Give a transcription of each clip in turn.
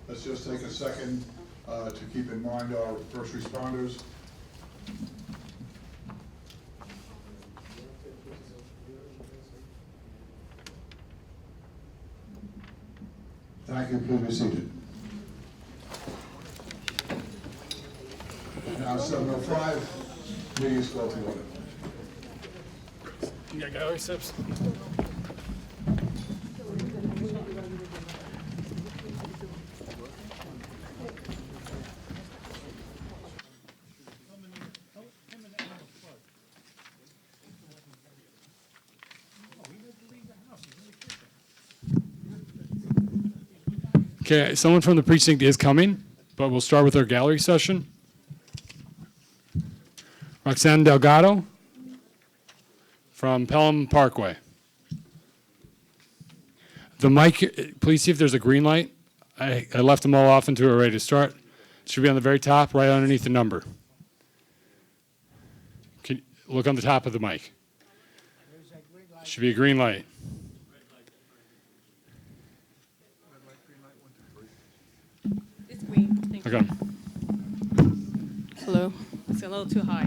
Let's just take a second to keep in mind our first responders. Thank you. Please be seated. Now 7:05, meeting is called to order. You got gallery steps? Okay, someone from the precinct is coming, but we'll start with our gallery session. Roxanne Delgado from Pelham Parkway. The mic, please see if there's a green light. I left them all off until we're ready to start. It should be on the very top, right underneath the number. Can you look on the top of the mic. Should be a green light. It's green. Thank you. Okay. Hello. It's a little too high.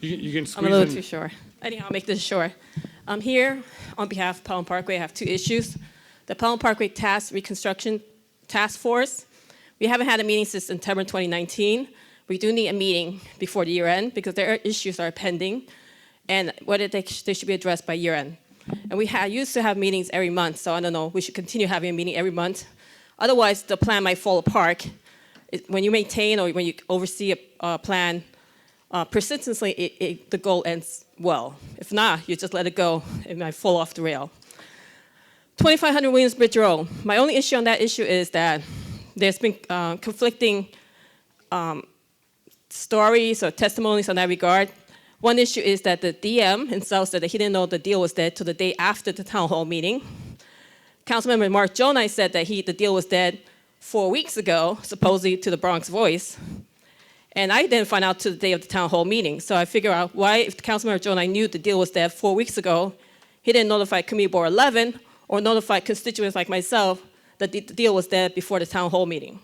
You can squeeze I'm a little in. too short. Anyhow, I'll make this short. I'm here on behalf of Pelham Parkway. I have two issues. The Pelham Parkway Task Reconstruction Task Force. We haven't had a meeting since September 2019. We do need a meeting before the year end because their issues are pending and whether they should be addressed by year end. And we used to have meetings every month, so I don't know, we should continue having a meeting every month. Otherwise, the plan might fall apart. When you maintain or when you oversee a plan, persistently, the goal ends well. If not, you just let it go. It might fall off the rail. 2500 Williamsbridge Road. My only issue on that issue is that there's been conflicting stories or testimonies on that regard. One issue is that the DM himself said that he didn't know the deal was dead till the day after the town hall meeting. Councilmember Mark Jonai said that the deal was dead 4 weeks ago, supposedly to the Bronx Voice. And I didn't find out to the day of the town hall meeting. So I figure out why, if Councilmember Jonai knew the deal was dead 4 weeks ago, he didn't notify Committee Board 11 or notify constituents like myself that the deal was dead before the town hall meeting.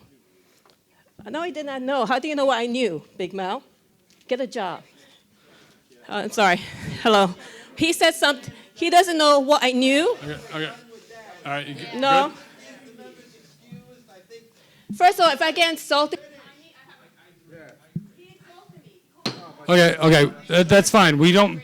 No, I did not know. How do you know what I knew, Big Mel? Get a job. I'm sorry. Hello. He said something. He doesn't know what I knew. Okay. All right. No. Good? First of all, if I get insulted. Okay. That's fine. We don't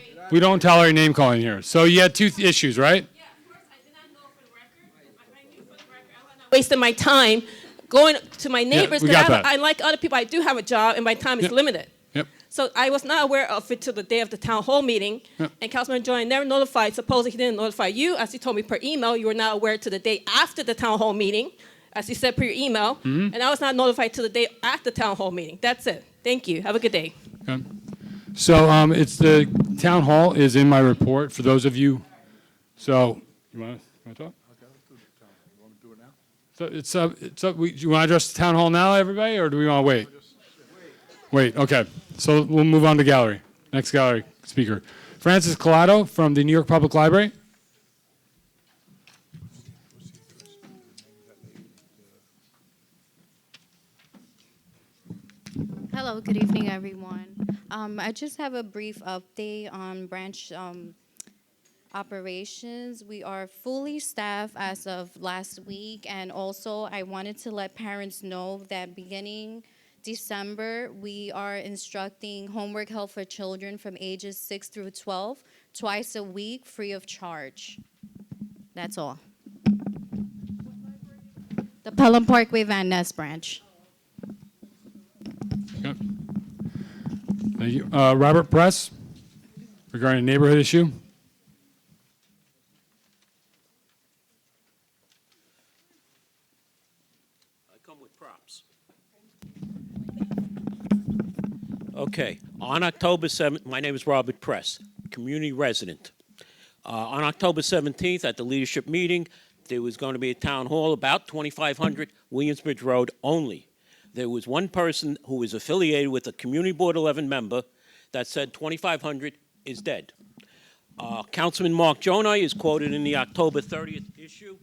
tolerate name calling here. So you had two issues, right? Yeah, first, I did not know for the record. I knew for the record. I was not wasting my time going to my neighbors. we got that. I like other people. I do have a job, and my time is limited. Yep. So I was not aware of it till the day of the town hall meeting. Yep. And Councilman Joy never notified. Supposedly he didn't notify you, as he told me per email. You were not aware to the day after the town hall meeting, as you said per your email. Mm-hmm. And I was not notified till the day after the town hall meeting. That's it. Thank you. Have a good day. Okay. So it's the town hall is in my report for those of you. So you want to talk? You want to do it now? So it's up. You want to address the town hall now, everybody, or do we want to wait? Wait. Okay. So we'll move on to gallery. Next gallery speaker, Francis Collado from the New York Public Library. Hello, good evening, everyone. I just have a brief update on branch operations. We are fully staffed as of last week, and also I wanted to let parents know that beginning December, we are instructing homework help for children from ages 6 through 12 twice a week, free of charge. That's all. The Pelham Parkway Van Ness branch. Okay. Thank you. Robert Press, regarding a neighborhood issue. I come with props. Okay. On October 7th, my name is Robert Press, community resident. On October 17th, at the leadership meeting, there was going to be a town hall about 2500 Williamsbridge Road only. There was one person who was affiliated with a Community Board 11 member that said 2,500 is dead. Councilman Mark Jonai is quoted in the October 30th issue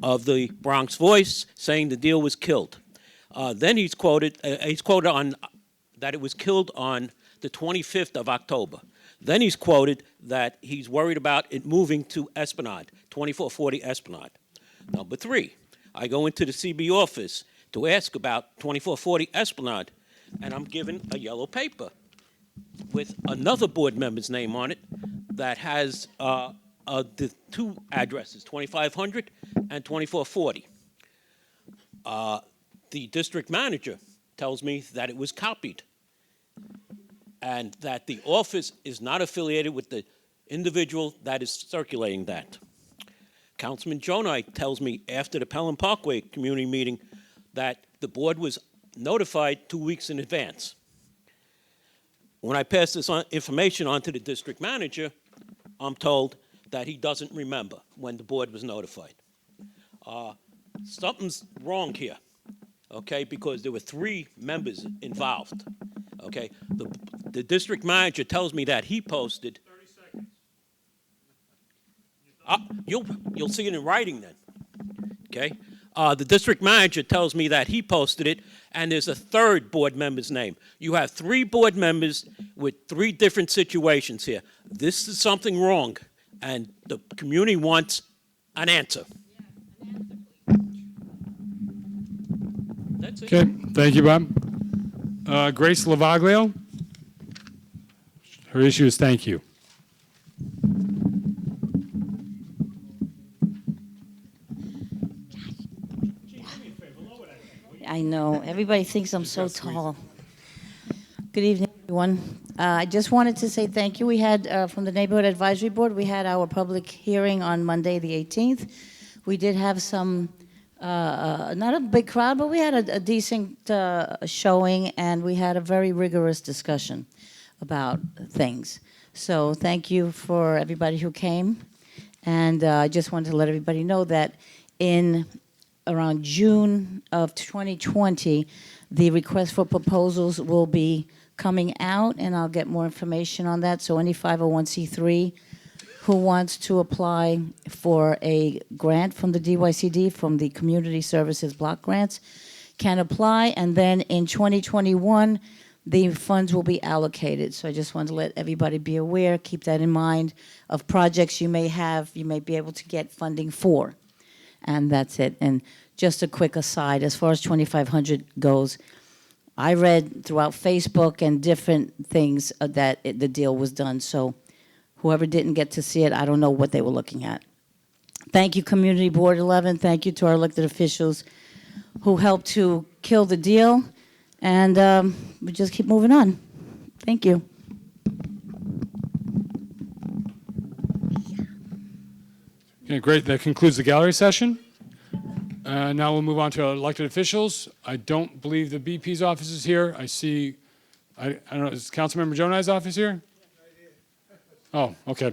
of the Bronx Voice saying the deal was killed. Then he's quoted on that it was killed on the 25th of October. Then he's quoted that he's worried about it moving to Esplanade, 2440 Esplanade. Number 3, I go into the CB office to ask about 2440 Esplanade, and I'm given a yellow paper with another board member's name on it that has the 2 addresses, 2500 and 2440. The district manager tells me that it was copied and that the office is not affiliated with the individual that is circulating that. Councilman Jonai tells me after the Pelham Parkway community meeting that the board was notified 2 weeks in advance. When I pass this information on to the district manager, I'm told that he doesn't remember when the board was notified. Something's wrong here, okay, because there were 3 members involved, okay? The district manager tells me that he posted. 30 seconds. You'll see it in writing then, okay? The district manager tells me that he posted it, and there's a 3rd board member's name. You have 3 board members with 3 different situations here. This is something wrong, and the community wants an answer. That's it. Okay, thank you, Bob. Grace Lavaglio. Her issue is thank you. I know. Everybody thinks I'm so tall. Good evening, everyone. I just wanted to say thank you. We had, from the Neighborhood Advisory Board, we had our public hearing on Monday, the 18th. We did have some, not a big crowd, but we had a decent showing, and we had a very rigorous discussion about things. So thank you for everybody who came. And I just wanted to let everybody know that in around June of 2020, the request for proposals will be coming out, and I'll get more information on that. So any 501c3 who wants to apply for a grant from the DYCD, from the Community Services Block Grants, can apply, and then in 2021, the funds will be allocated. So I just wanted to let everybody be aware, keep that in mind, of projects you may have, you may be able to get funding for. And that's it. And just a quick aside, as far as 2,500 goes, I read throughout Facebook and different things that the deal was done. So whoever didn't get to see it, I don't know what they were looking at. Thank you, Community Board 11. Thank you to our elected officials who helped to kill the deal. And we just keep moving on. Thank you. Okay, great. That concludes the gallery session. Now we'll move on to elected officials. I don't believe the BP's office is here. I see, I don't know, is Councilmember Jonai's office here? Oh, okay.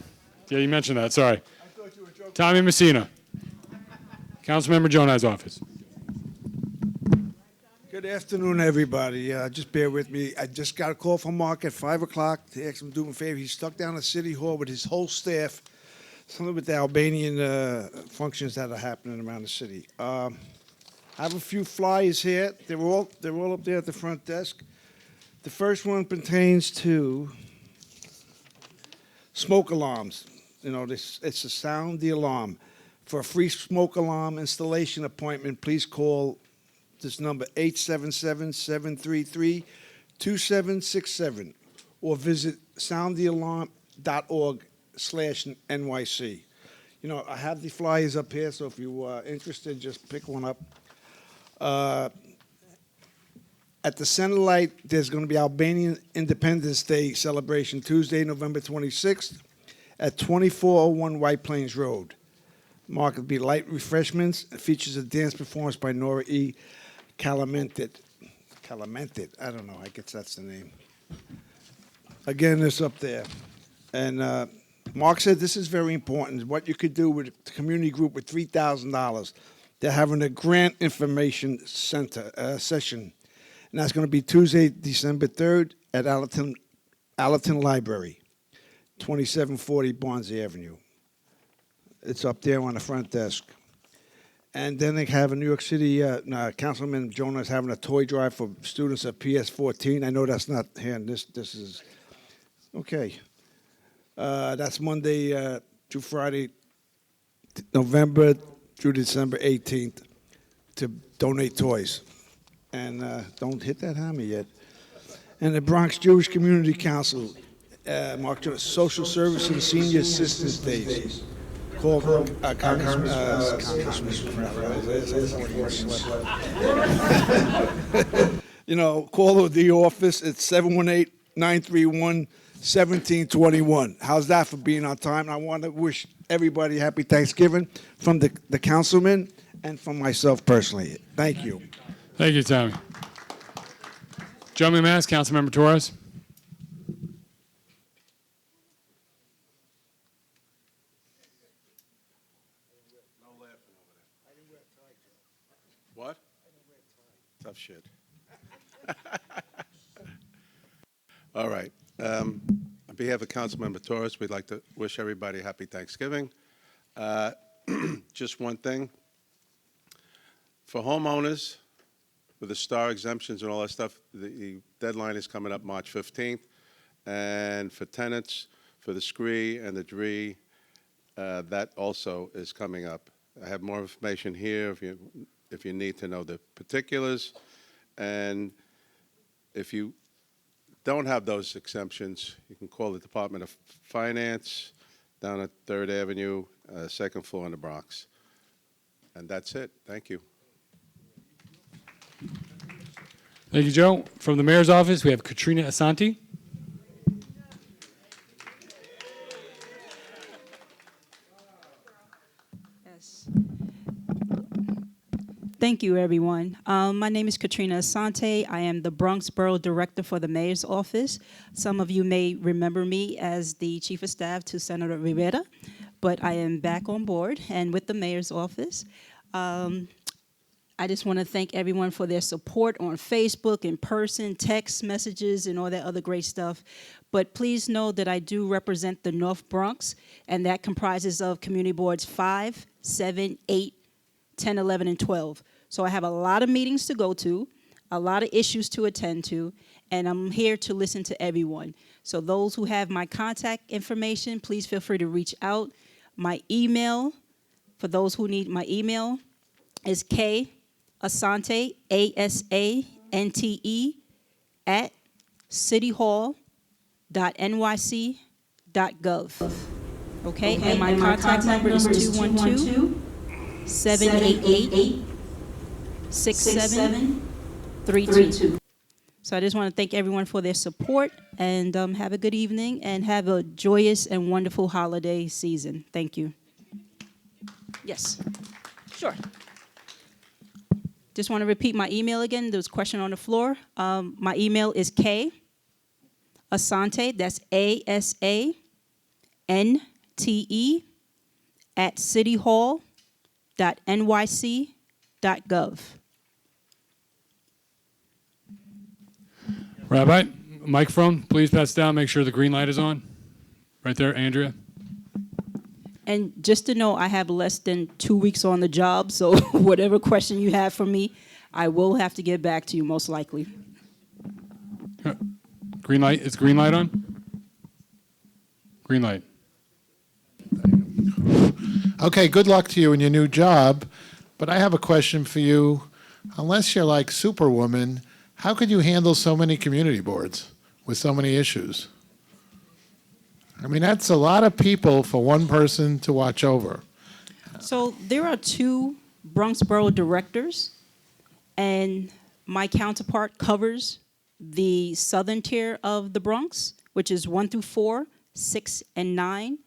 Yeah, you mentioned that, sorry. Tommy Messina. Councilmember Jonai's office. Good afternoon, everybody. Just bear with me. I just got a call from Mark at 5 o'clock to ask him to do me a favor. He's stuck down at City Hall with his whole staff, something with the Albanian functions that are happening around the city. I have a few flyers here. They're all up there at the front desk. The first one pertains to smoke alarms. You know, it's to sound the alarm. For a free smoke alarm installation appointment, please call this number, 877-733-2767, or visit soundthealarm.org/NYC. You know, I have the flyers up here, so if you are interested, just pick one up. At the Center Light, there's going to be Albanian Independence Day celebration Tuesday, November 26th at 2401 White Plains Road. Mark will be light refreshments. It features a dance performance by Nora E. Calamented. I don't know. I guess that's the name. Again, it's up there. And Mark said this is very important. What you could do with the community group with $3,000. They're having a grant information center session. And that's going to be Tuesday, December 3rd at Allerton Allerton Library, 2740 Barnes Avenue. It's up there on the front desk. And then they have a New York City, Councilman Jonah is having a toy drive for students at PS14. I know that's not here, and this is, okay. That's Monday through Friday, November through December 18th, to donate toys. And don't hit that hammer yet. And the Bronx Jewish Community Council, marked Social Service and Senior Assistance Days. Call Congressman, you know, call the office at 718-931-1721. How's that for being on time? I want to wish everybody happy Thanksgiving from the councilman and from myself personally. Thank you. Thank you, Tommy. Gentleman Mass, Councilmember Torres. What? Tough shit. All right. On behalf of Councilmember Torres, we'd like to wish everybody happy Thanksgiving. Just one thing. For homeowners, with the star exemptions and all that stuff, the deadline is coming up March 15th. And for tenants, for the SCREE and the DREE, that also is coming up. I have more information here if you need to know the particulars. And if you don't have those exemptions, you can call the Department of Finance down at 3rd Avenue, second floor in the Bronx. And that's it. Thank you. Thank you, Joe. From the mayor's office, we have Katrina Asante. Yes. Thank you, everyone. My name is Katrina Asante. I am the Bronx Borough Director for the Mayor's Office. Some of you may remember me as the Chief of Staff to Senator Rivera, but I am back on board and with the Mayor's Office. I just want to thank everyone for their support on Facebook, in person, text messages, and all that other great stuff. But please know that I do represent the North Bronx, and that comprises of community boards 5, 7, 8, 10, 11, and 12. So I have a lot of meetings to go to, a lot of issues to attend to, and I'm here to listen to everyone. So those who have my contact information, please feel free to reach out. My email, for those who need my email, is Asante, ASANTE, at cityhall.nyc.gov. Okay, and my contact number is 212-788-6732. So I just want to thank everyone for their support, and have a good evening, and have a joyous and wonderful holiday season. Thank you. Yes, sure. Just want to repeat my email again. There was a question on the floor. My email is Asante, that's ASANTE, at cityhall.nyc.gov. Rabbi, microphone, please pass it down. Make sure the green light is on. Right there, Andrea. And just to know, I have less than 2 weeks on the job, so whatever question you have for me, I will have to get back to you, most likely. Green light, is green light on? Green light. Okay, good luck to you in your new job, but I have a question for you. Unless you're like Superwoman, how could you handle so many community boards with so many issues? I mean, that's a lot of people for one person to watch over. So there are 2 Bronx Borough directors, and my counterpart covers the southern tier of the Bronx, which is 1 through 4, 6, and 9.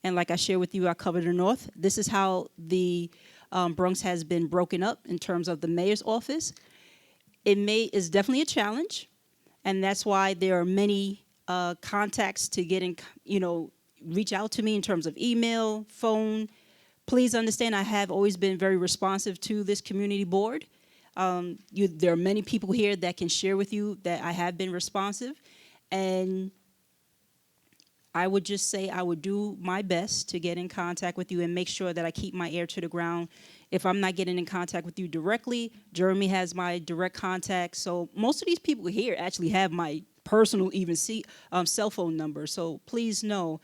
And like I shared with you, I cover the north. This is how the Bronx has been broken up in terms of the mayor's office. It's definitely a challenge, and that's why there are many contacts to get in, reach out to me in terms of email, phone. Please understand, I have always been very responsive to this community board. There are many people here that can share with you that I have been responsive. And I would just say I would do my best to get in contact with you and make sure that I keep my ear to the ground. If I'm not getting in contact with you directly, Jeremy has my direct contact. So most of these people here actually have my personal cell phone number. So please know,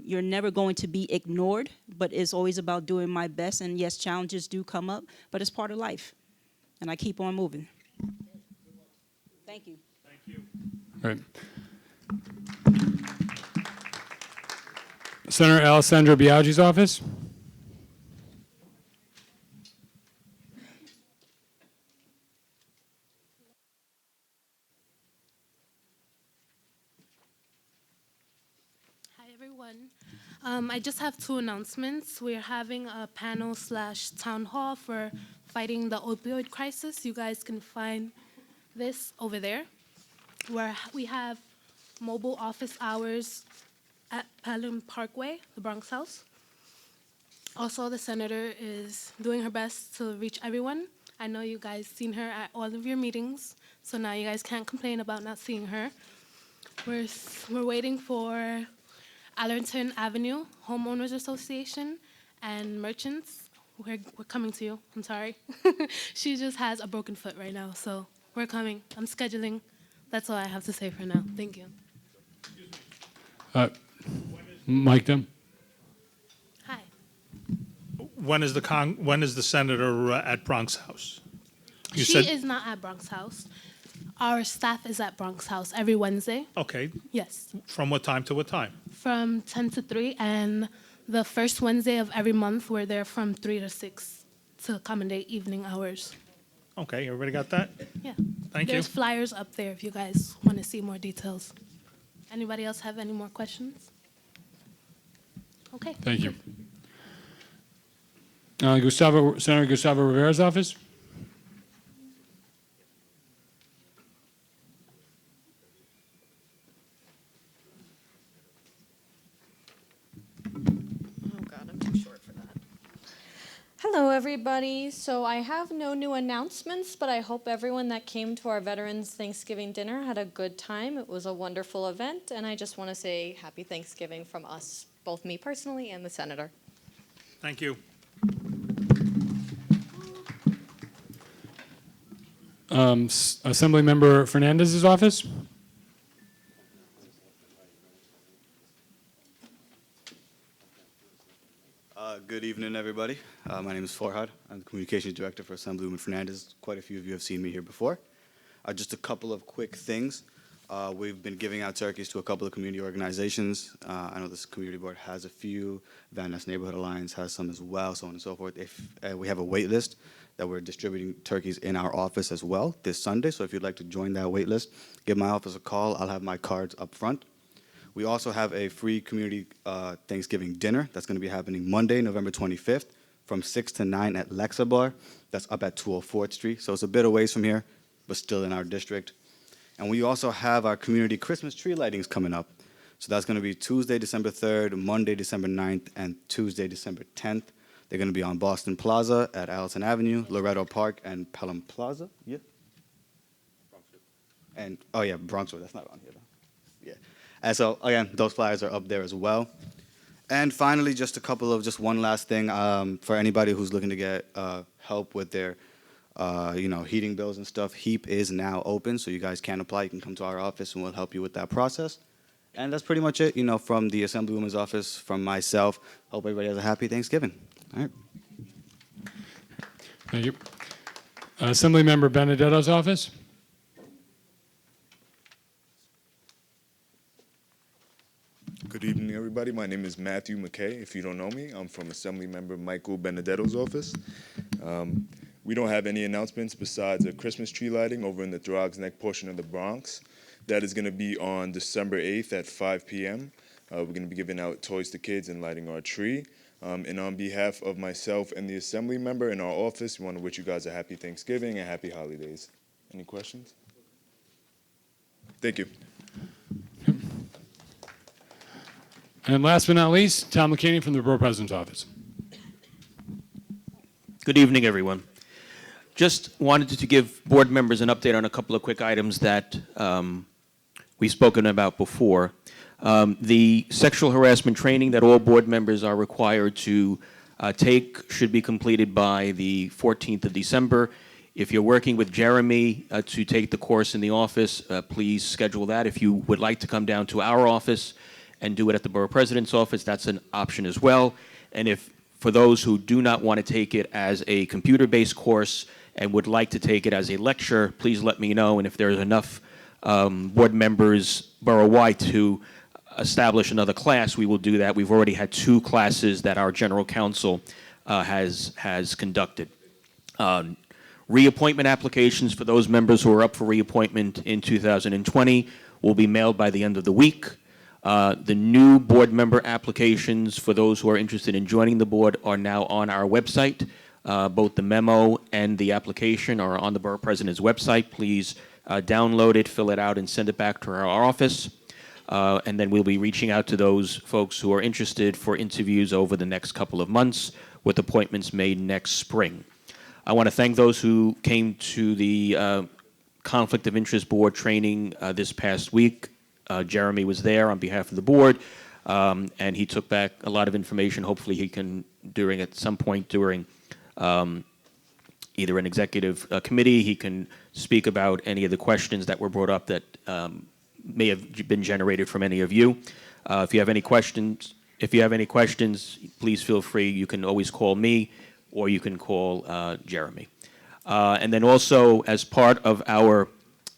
you're never going to be ignored, but it's always about doing my best. And yes, challenges do come up, but it's part of life. And I keep on moving. Thank you. All right. Senator Alessandra Biaggi's office. Hi, everyone. I just have two announcements. We're having a panel/town hall for fighting the opioid crisis. You guys can find this over there, where we have mobile office hours at Pelham Parkway, the Bronx House. Also, the senator is doing her best to reach everyone. I know you guys seen her at all of your meetings, so now you guys can't complain about not seeing her. We're waiting for Allerton Avenue Homeowners Association and merchants. We're coming to you. I'm sorry. She just has a broken foot right now, so we're coming. I'm scheduling. That's all I have to say for now. Thank you. Mike Dem. Hi. When is the senator at Bronx House? She is not at Bronx House. Our staff is at Bronx House every Wednesday. Okay. Yes. From what time to what time? From 10 to 3, and the first Wednesday of every month, we're there from 3 to 6 to accommodate evening hours. Okay, everybody got that? Yeah. Thank you. There's flyers up there if you guys want to see more details. Anybody else have any more questions? Okay. Thank you. Senator Gustavo Rivera's office. Oh God, I'm too short for that. Hello, everybody. So I have no new announcements, but I hope everyone that came to our Veterans Thanksgiving dinner had a good time. It was a wonderful event, and I just want to say Happy Thanksgiving from us, both me personally and the senator. Thank you. Assemblymember Fernandez's office. Good evening, everybody. My name is Farhad. I'm the Communications Director for Assemblywoman Fernandez. Quite a few of you have seen me here before. Just a couple of quick things. We've been giving out turkeys to a couple of community organizations. I know this community board has a few. Van Ness Neighborhood Alliance has some as well, so on and so forth. We have a wait list that we're distributing turkeys in our office as well this Sunday. So if you'd like to join that wait list, give my office a call. I'll have my cards up front. We also have a free community Thanksgiving dinner that's going to be happening Monday, November 25th from 6 to 9 at Lexa Bar. That's up at 204th Street. So it's a bit away from here, but still in our district. And we also have our community Christmas tree lightings coming up. So that's going to be Tuesday, December 3rd, Monday, December 9th, and Tuesday, December 10th. They're going to be on Boston Plaza at Allison Avenue, Loretto Park, and Pelham Plaza. Yeah. And, oh yeah, Bronxwood, that's not on here though. Yeah. And so, again, those flyers are up there as well. And finally, just one last thing for anybody who's looking to get help with their, heating bills and stuff. HEAP is now open, so you guys can apply. You can come to our office, and we'll help you with that process. And that's pretty much it, from the Assemblywoman's office, from myself. Hope everybody has a happy Thanksgiving. All right. Thank you. Assemblymember Benedetto's office. Good evening, everybody. My name is Matthew McKay. If you don't know me, I'm from Assemblymember Michael Benedetto's office. We don't have any announcements besides a Christmas tree lighting over in the Throgs Neck portion of the Bronx. That is going to be on December 8th at 5 p.m. We're going to be giving out toys to kids and lighting our tree. And on behalf of myself and the assembly member in our office, we want to wish you guys a happy Thanksgiving and happy holidays. Any questions? Thank you. And last but not least, Tom McKinney from the Borough President's office. Good evening, everyone. Just wanted to give board members an update on a couple of quick items that we've spoken about before. The sexual harassment training that all board members are required to take should be completed by the 14th of December. If you're working with Jeremy to take the course in the office, please schedule that. If you would like to come down to our office and do it at the Borough President's office, that's an option as well. And if for those who do not want to take it as a computer-based course and would like to take it as a lecture, please let me know. And if there's enough board members borough-wide to establish another class, we will do that. We've already had 2 classes that our general counsel has conducted. Reappointment applications for those members who are up for reappointment in 2020 will be mailed by the end of the week. The new board member applications for those who are interested in joining the board are now on our website. Both the memo and the application are on the Borough President's website. Please download it, fill it out, and send it back to our office. And then we'll be reaching out to those folks who are interested for interviews over the next couple of months, with appointments made next spring. I want to thank those who came to the Conflict of Interest Board training this past week. Jeremy was there on behalf of the board, and he took back a lot of information. Hopefully he can, at some point during either an executive committee, he can speak about any of the questions that were brought up that may have been generated from any of you. If you have any questions, please feel free. You can always call me, or you can call Jeremy. And then also, as part of our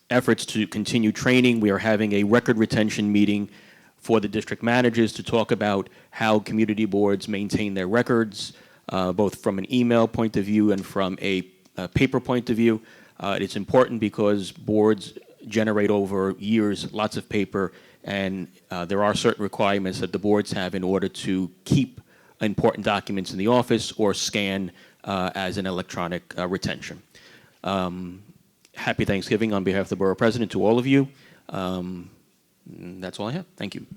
efforts to continue training, we are having a record retention meeting for the district managers to talk about how community boards maintain their records, both from an email point of view and from a paper point of view. It's important because boards generate over years lots of paper, and there are certain requirements that the boards have in order to keep important documents in the office or scan as an electronic retention. Happy Thanksgiving on behalf of the Borough President to all of you. That's all I have. Thank you.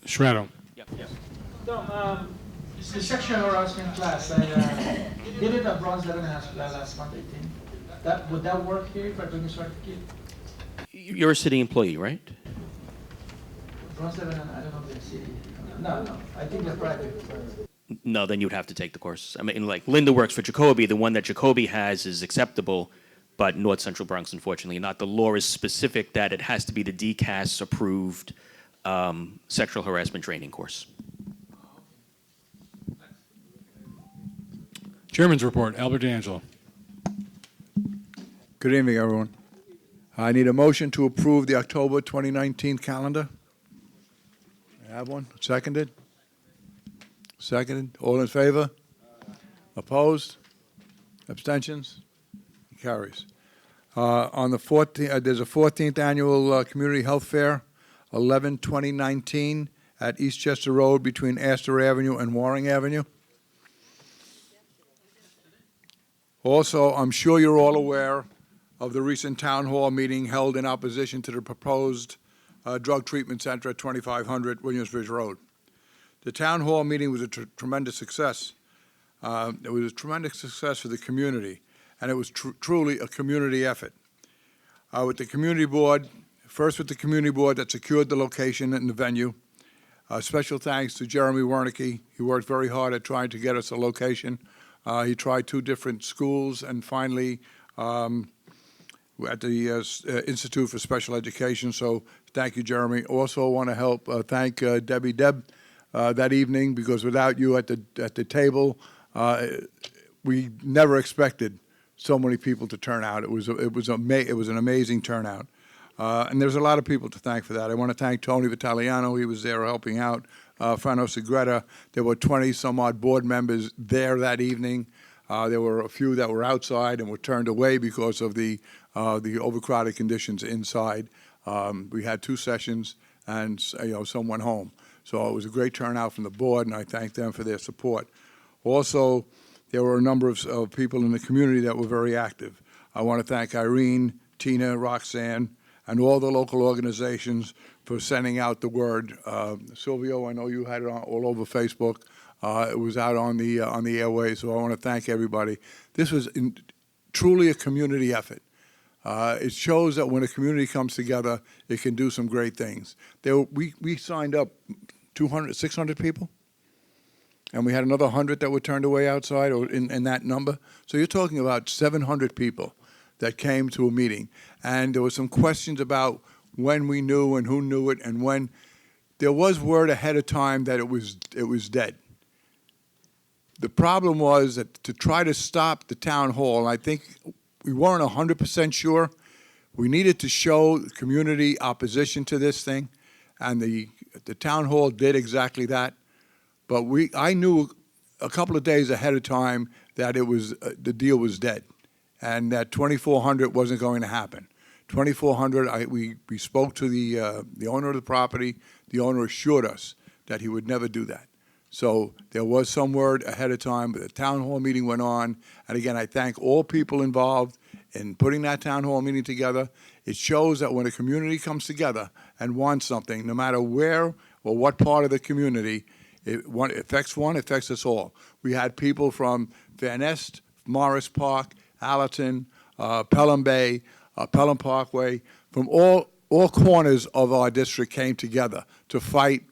Shredder. So, the sexual harassment class, I did it at Bronx Lebanon last month, I think. Would that work here if I bring a certificate? You're a city employee, right? Bronx Lebanon, I don't know if they're city. No, I think they're private. No, then you'd have to take the course. I mean, like Linda works for Jacoby. The one that Jacoby has is acceptable, but North Central Bronx, unfortunately, not. The law is specific that it has to be the DCAS approved sexual harassment training course. Chairman's report, Albert D'Angelo. Good evening, everyone. I need a motion to approve the October 2019 calendar. I have one. Seconded? Seconded. All in favor? Opposed? Abstentions? Carries. On the 14th, there's a 14th annual Community Health Fair, 11/2019, at Eastchester Road between Astor Avenue and Waring Avenue. Also, I'm sure you're all aware of the recent town hall meeting held in opposition to the proposed drug treatment center at 2500 Williamsbridge Road. The town hall meeting was a tremendous success. It was a tremendous success for the community, and it was truly a community effort. With the community board, first with the community board that secured the location and the venue. Special thanks to Jeremy Wernicke. He worked very hard at trying to get us a location. He tried 2 different schools, and finally at the Institute for Special Education. So thank you, Jeremy. Also want to thank Debbie Deb that evening, because without you at the table, we never expected so many people to turn out. It was an amazing turnout. And there's a lot of people to thank for that. I want to thank Tony Vitaliano. He was there helping out. Frano Segreta. There were 20-some-odd board members there that evening. There were a few that were outside and were turned away because of the overcrowded conditions inside. We had 2 sessions, and some went home. So it was a great turnout from the board, and I thank them for their support. Also, there were a number of people in the community that were very active. I want to thank Irene, Tina, Roxanne, and all the local organizations for sending out the word. Silvio, I know you had it all over Facebook. It was out on the airways, so I want to thank everybody. This was truly a community effort. It shows that when a community comes together, it can do some great things. We signed up 600 people, and we had another 100 that were turned away outside, or in that number. So you're talking about 700 people that came to a meeting, and there were some questions about when we knew and who knew it, and when there was word ahead of time that it was dead. The problem was that to try to stop the town hall, and I think we weren't 100% sure. We needed to show the community opposition to this thing, and the town hall did exactly that. But I knew a couple of days ahead of time that it was the deal was dead, and that 2,400 wasn't going to happen. 2,400. We spoke to the owner of the property. The owner assured us that he would never do that. So there was some word ahead of time, but the town hall meeting went on. And again, I thank all people involved in putting that town hall meeting together. It shows that when a community comes together and wants something, no matter where or what part of the community, it affects us all. We had people from Van Nest, Morris Park, Allerton, Pelham Bay, Pelham Parkway, from all corners of our district came together to fight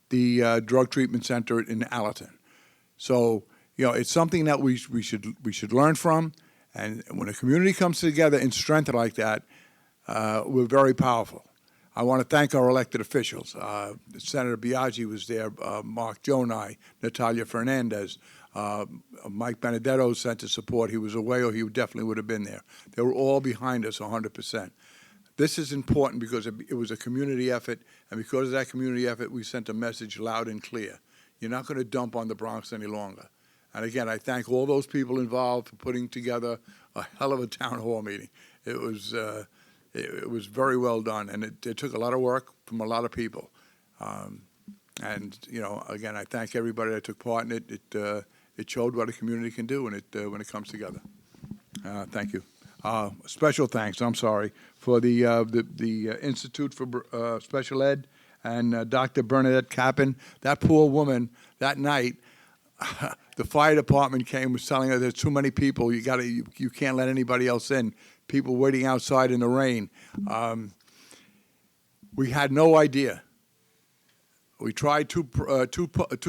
the drug treatment center in Allerton. So, it's something that we should learn from. And when a community comes together in strength like that, we're very powerful. I want to thank our elected officials. Senator Biaggi was there, Mark Jonai, Natalia Fernandez, Mike Benedetto sent his support. He was away, or he definitely would have been there. They were all behind us 100%. This is important because it was a community effort, and because of that community effort, we sent a message loud and clear. You're not going to dump on the Bronx any longer. And again, I thank all those people involved for putting together a hell of a town hall meeting. It was very well done, and it took a lot of work from a lot of people. And again, I thank everybody that took part in it. It showed what a community can do when it comes together. Thank you. Special thanks, I'm sorry, for the Institute for Special Ed and Dr. Bernadette Cappan. That poor woman, that night, the fire department was telling her there's too many people. You can't let anybody else in. People waiting outside in the rain. We had no idea. We tried two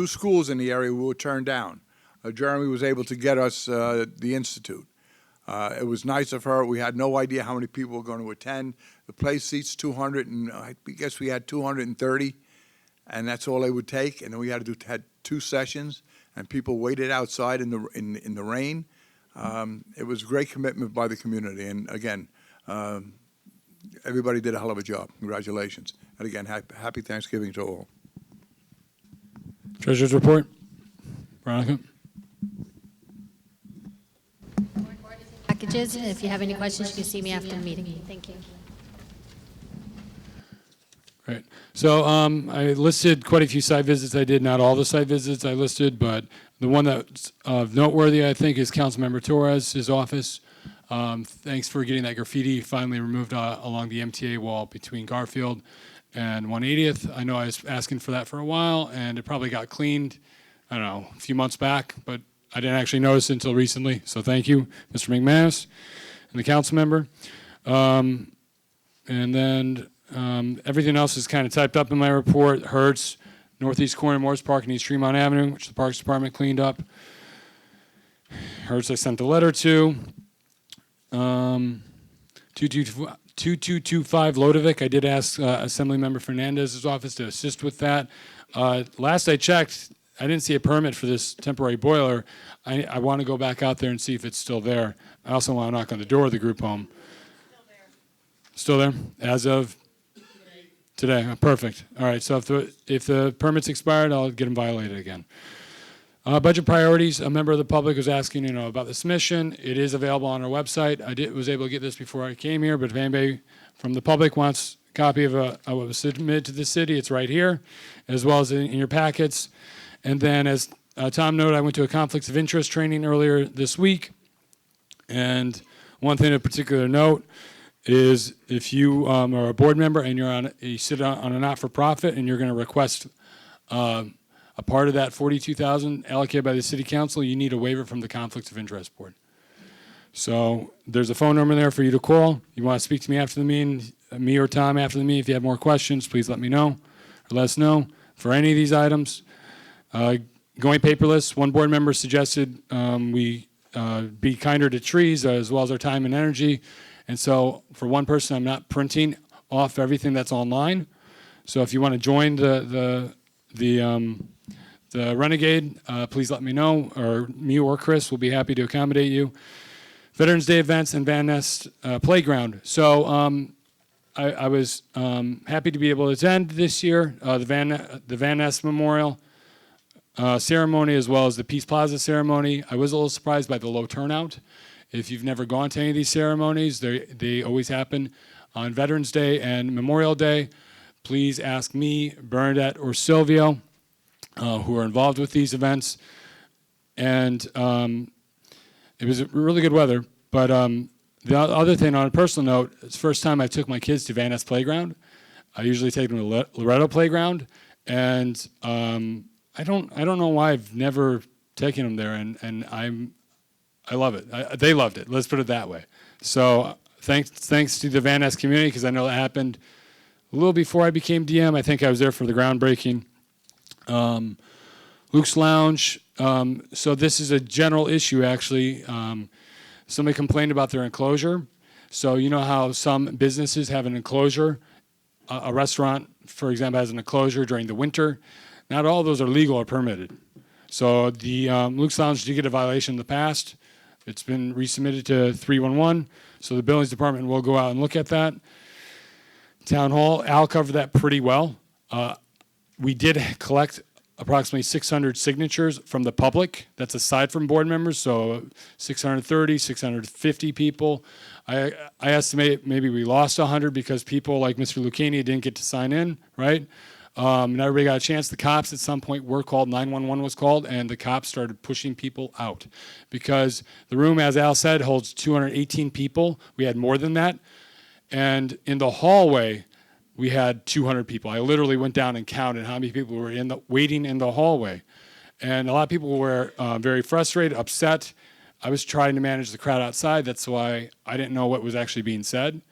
schools in the area we were turned down. Jeremy was able to get us the Institute. It was nice of her. We had no idea how many people were going to attend. The place seats 200, and I guess we had 230, and that's all they would take. And then we had 2 sessions, and people waited outside in the rain. It was a great commitment by the community, and again, everybody did a hell of a job. Congratulations, and again, happy Thanksgiving to all. Treasurer's report, Veronica. Packages, and if you have any questions, you can see me after the meeting. Thank you. Great. So I listed quite a few site visits I did, not all the site visits I listed, but the one that's noteworthy, I think, is Councilmember Torres, his office. Thanks for getting that graffiti finally removed along the MTA wall between Garfield and 180th. I know I was asking for that for a while, and it probably got cleaned, I don't know, a few months back, but I didn't actually notice it until recently. So thank you, Mr. McManus and the council member. And then everything else is kind of typed up in my report. Hertz, northeast corner, Morris Park, and East Tremont Avenue, which the Parks Department cleaned up. Hertz I sent a letter to. 2225 Lodovic, I did ask Assemblymember Fernandez's office to assist with that. Last I checked, I didn't see a permit for this temporary boiler. I want to go back out there and see if it's still there. I also want to knock on the door of the group home. Still there? As of today? Oh, perfect. All right, so if the permit's expired, I'll get them violated again. Budget priorities, a member of the public was asking, about the submission. It is available on our website. I was able to get this before I came here, but if anybody from the public wants a copy of what was submitted to the city, it's right here, as well as in your packets. And then, as Tom noted, I went to a conflicts of interest training earlier this week. And one thing of particular note is if you are a board member and you sit on a not-for-profit and you're going to request a part of that $42,000 allocated by the city council, you need a waiver from the Conflicts of Interest Board. So there's a phone number there for you to call. You want to speak to me after the meeting, me or Tom after the meeting. If you have more questions, please let me know or let us know for any of these items. Going paperless, one board member suggested we be kinder to trees as well as our time and energy. And so for one person, I'm not printing off everything that's online. So if you want to join the Renegade, please let me know, or me or Chris will be happy to accommodate you. Veterans Day events and Van Ness Playground. So I was happy to be able to attend this year the Van Ness Memorial ceremony as well as the Peace Plaza ceremony. I was a little surprised by the low turnout. If you've never gone to any of these ceremonies, they always happen on Veterans Day and Memorial Day. Please ask me, Bernadette, or Silvio, who are involved with these events. And it was really good weather. But the other thing, on a personal note, it's the first time I took my kids to Van Ness Playground. I usually take them to Loretto Playground. And I don't know why I've never taken them there, and I love it. They loved it. Let's put it that way. So thanks to the Van Ness community, because I know that happened a little before I became DM. I think I was there for the groundbreaking. Luke's Lounge. So this is a general issue, actually. Somebody complained about their enclosure. So you know how some businesses have an enclosure. A restaurant, for example, has an enclosure during the winter. Not all of those are legal or permitted. So the Luke's Lounge did get a violation in the past. It's been resubmitted to 311. So the buildings department will go out and look at that. Town Hall, Al covered that pretty well. We did collect approximately 600 signatures from the public. That's aside from board members, so 630, 650 people. I estimate maybe we lost 100 because people like Mr. Lucchini didn't get to sign in, right? Not everybody got a chance. The cops at some point were called, 911 was called, and the cops started pushing people out because the room, as Al said, holds 218 people. We had more than that. And in the hallway, we had 200 people. I literally went down and counted how many people were waiting in the hallway. And a lot of people were very frustrated, upset. I was trying to manage the crowd outside. That's why I didn't know what was actually being said.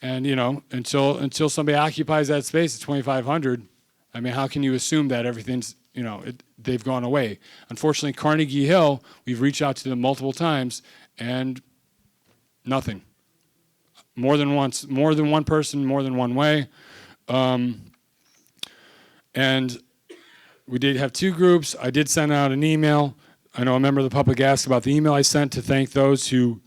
And, you know, until somebody occupies that space at 2,500, I mean, how can you assume that everything's, you know, they've gone away? Unfortunately, Carnegie Hill, we've reached out to them multiple times, and nothing. More than once, more than one person, more than one way. And we did have two groups. I did send out an email. I know a member of the public asked about the email I sent to thank those who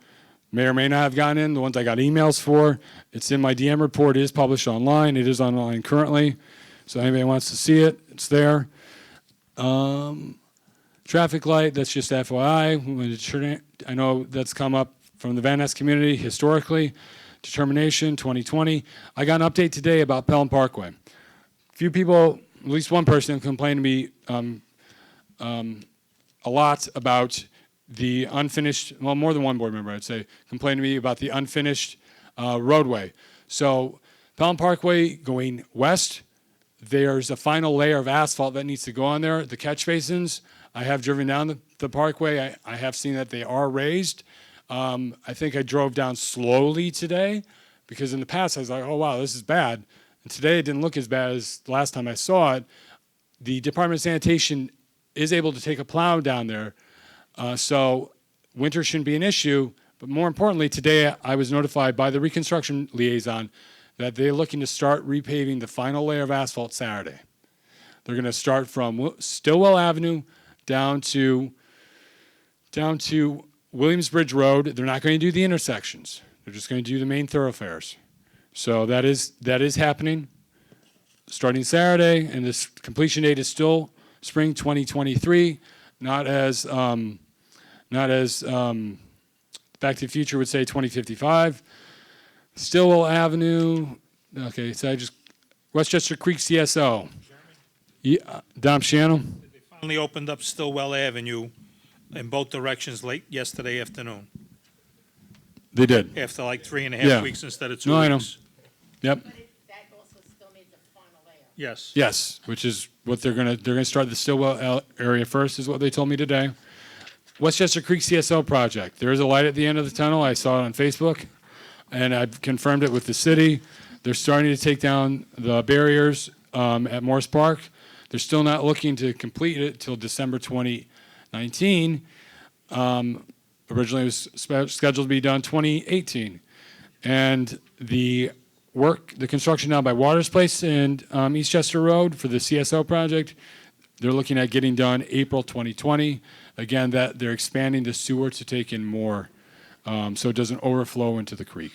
may or may not have gotten in, the ones I got emails for. It's in my DM report. It is published online. It is online currently. So anybody wants to see it, it's there. Traffic light, that's just FYI. I know that's come up from the Van Ness community historically. Determination 2020. I got an update today about Pelham Parkway. A few people, at least one person, complained to me a lot about the unfinished, well, more than one board member, I'd say, complained to me about the unfinished roadway. So Pelham Parkway going west, there's a final layer of asphalt that needs to go on there. The catch basins, I have driven down the parkway. I have seen that they are raised. I think I drove down slowly today because in the past I was like, oh, wow, this is bad. And today it didn't look as bad as the last time I saw it. The Department of Sanitation is able to take a plow down there. So winter shouldn't be an issue. But more importantly, today I was notified by the reconstruction liaison that they're looking to start repaving the final layer of asphalt Saturday. They're going to start from Stillwell Avenue down to Williamsbridge Road. They're not going to do the intersections. They're just going to do the main thoroughfares. So that is happening starting Saturday, and this completion date is still spring 2023, not as Back to the Future would say 2055. Stillwell Avenue. Okay, so Westchester Creek CSO. Yeah, Dom Shannon. They finally opened up Stillwell Avenue in both directions late yesterday afternoon. They did. After like 3.5 weeks instead of 2 weeks. No, I know. Yep. But that also still needs a final layer. Yes. Yes, which is what they're gonna start the Stillwell area first, is what they told me today. Westchester Creek CSO project. There is a light at the end of the tunnel. I saw it on Facebook, and I've confirmed it with the city. They're starting to take down the barriers at Morse Park. They're still not looking to complete it till December 2019. Originally, it was scheduled to be done 2018. And the construction now by Waters Place and Eastchester Road for the CSO project, they're looking at getting done April 2020. Again, that they're expanding the sewer to take in more so it doesn't overflow into the creek.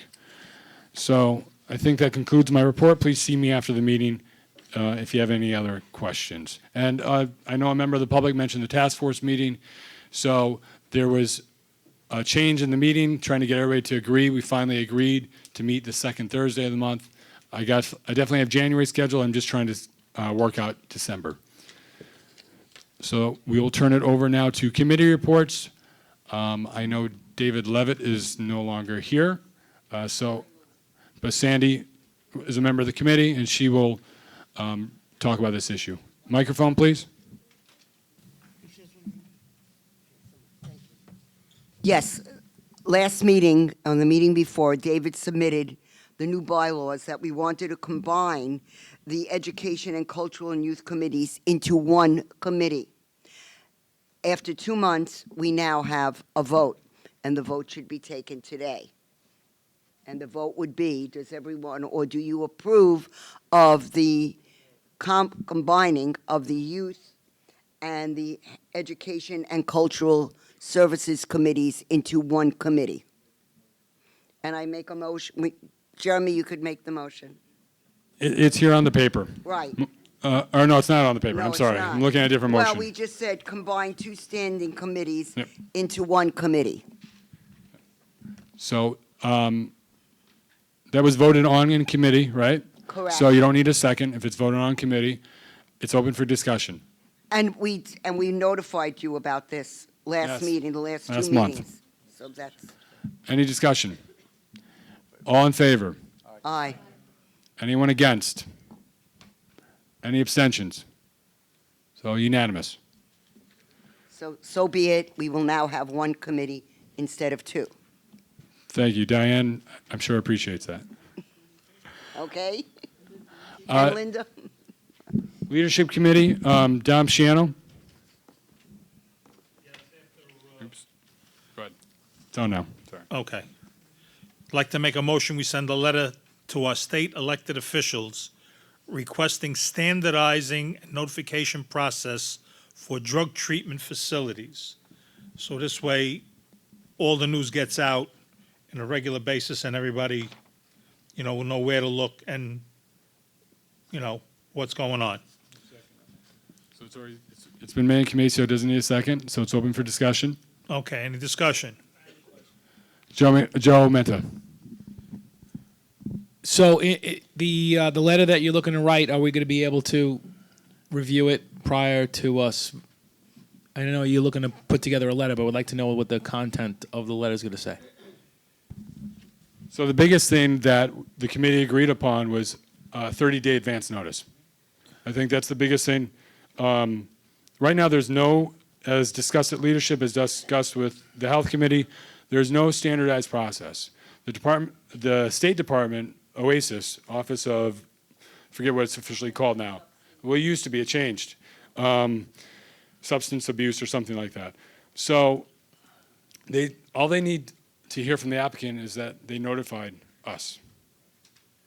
So I think that concludes my report. Please see me after the meeting if you have any other questions. And I know a member of the public mentioned the task force meeting. So there was a change in the meeting, trying to get everybody to agree. We finally agreed to meet the second Thursday of the month. I definitely have January scheduled. I'm just trying to work out December. So we will turn it over now to committee reports. I know David Levitt is no longer here, but Sandy is a member of the committee, and she will talk about this issue. Microphone, please. Yes, last meeting, on the meeting before, David submitted the new bylaws that we wanted to combine the Education and Cultural and Youth Committees into one committee. After 2 months, we now have a vote, and the vote should be taken today. And the vote would be, does everyone, or do you approve of the combining of the Youth and the Education and Cultural Services Committees into one committee? And I make a motion. Jeremy, you could make the motion. It's here on the paper. Right. Or no, it's not on the paper. No, I'm it's sorry. not. I'm looking at a different motion. Well, we just said combine 2 standing committees Yep. into one committee. So that was voted on in committee, right? Correct. So you don't need a second. If it's voted on in committee, it's open for discussion. And we notified you about this last Yes. meeting, the last 2 Last meetings. month. So that's, Any discussion? All in favor? aye. Anyone against? Any abstentions? So unanimous. So be it. We will now have one committee instead of 2. Thank you. Diane, I'm sure appreciates that. Okay? Uh, And Linda? Leadership Committee, Dom Shiano. Oops. Go ahead. It's on now. Sorry. Okay. I'd like to make a motion, we send a letter to our state elected officials requesting standardizing notification process for drug treatment facilities. So this way, all the news gets out on a regular basis and everybody, will know where to look and, what's going on. So it's been made in committee, so it doesn't need a second. So it's open for discussion. Okay, any discussion? Joe Menta. So the letter that you're looking to write, are we going to be able to review it prior to us? I know you're looking to put together a letter, but would like to know what the content of the letter is going to say. So the biggest thing that the committee agreed upon was 30-day advance notice. I think that's the biggest thing. Right now, there's no, as discussed at leadership, as discussed with the health committee, there's no standardized process. The State Department, OASIS, Office of, forget what it's officially called now. Well, it used to be, it changed. Substance abuse or something like that. So all they need to hear from the applicant is that they notified us.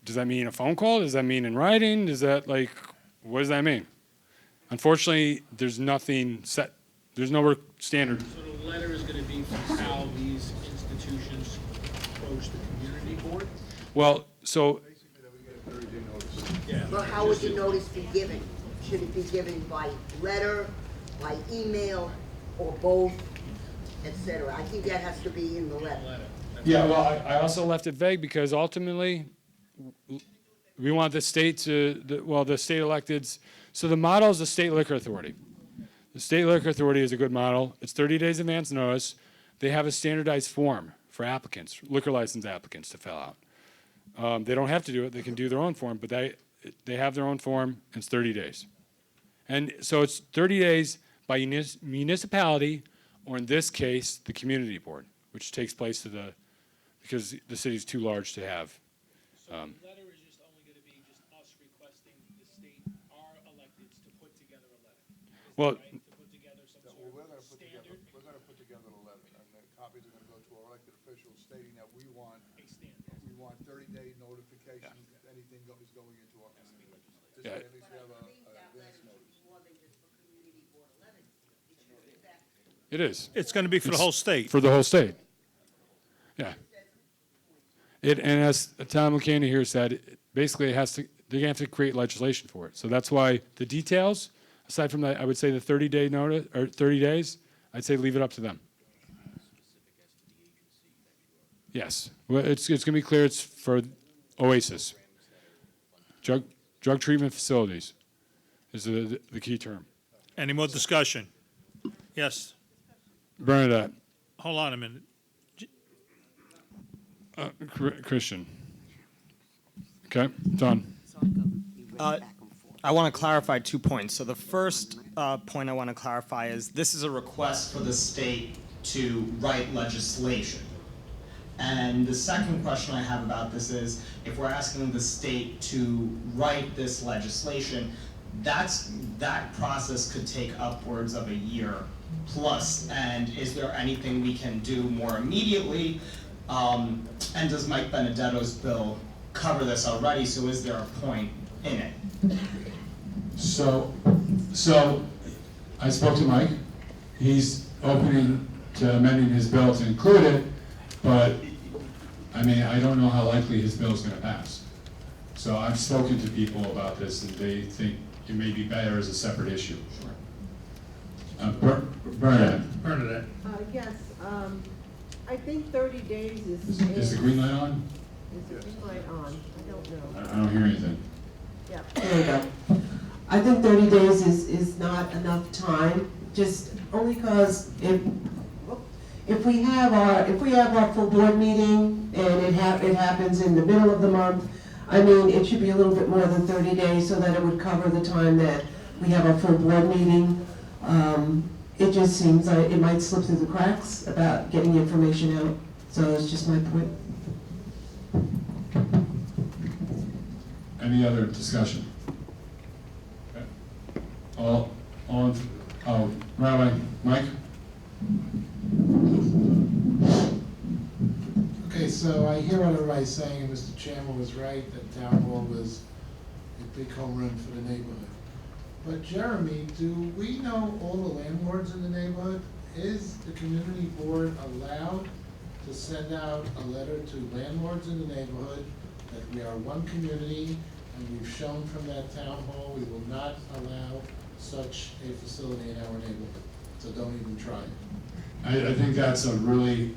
Does that mean a phone call? Does that mean in writing? What does that mean? Unfortunately, there's nothing set. There's no standard. So the letter is going to be from how these institutions approach the community board? Well, so Well, how would the notice be given? Should it be given by letter, by email, or both, etc.? I think that has to be in the letter. yeah, well, I also left it vague because ultimately we want the state the state electeds. So the model is the state liquor authority. The state liquor authority is a good model. It's 30 days advance notice. They have a standardized form for applicants, liquor license applicants to fill out. They don't have to do it. They can do their own form, but they have their own form, and it's 30 days. And so it's 30 days by municipality or in this case, the community board, which takes place because the city's too large to have. So the letter is just only going to be just us requesting the state, our electeds, to put together a letter. Well, To put together some sort of standard. We're gonna put together a letter, and the copies are gonna go to our elected officials stating that we want 30-day notification if anything is going into our community. This way, at least we have a advance notice. It is. It's going to be for the whole state. For the whole state. Yeah. And as Tom McCaney here said, basically they have to create legislation for it. So that's why the details, aside from that, I would say the 30-day notice, or 30 days, I'd say leave it up to them. Yes. Well, it's going to be clear it's for OASIS. Drug treatment facilities is the key term. Any more discussion? Yes. Bernadette. Hold on a minute. Christian. Okay, done. I want to clarify 2 points. So the first point I want to clarify is this is a request for the state to write legislation. And the second question I have about this is, if we're asking the state to write this legislation, that process could take upwards of a year plus. And is there anything we can do more immediately? And does Mike Benedetto's bill cover this already? So is there a point in it? So I spoke to Mike. He's opening to amending his bill to include it, but I mean, I don't know how likely his bill is going to pass. So I've spoken to people about this, and they think it may be better as a separate issue. Bernadette. Bernadette. Yes, I think 30 days Is the green light on? Is the green light on? I don't know. I don't hear anything. Yeah, there we go. I think 30 days is not enough time, just only because if we have our full board meeting and it happens in the middle of the month, I mean, it should be a little bit more than 30 days so that it would cover the time that we have our full board meeting. It just seems like it might slip through the cracks about getting information out. So it's just my point. Any other discussion? Okay. Rabbi, Mike? Okay, so I hear what everybody's saying, and Mr. Chairman was right, that Town Hall was a big home run for the neighborhood. But Jeremy, do we know all the landlords in the neighborhood? Is the community board allowed to send out a letter to landlords in the neighborhood that we are one community, and we've shown from that town hall we will not allow such a facility in our neighborhood, so don't even try it. I think that's a really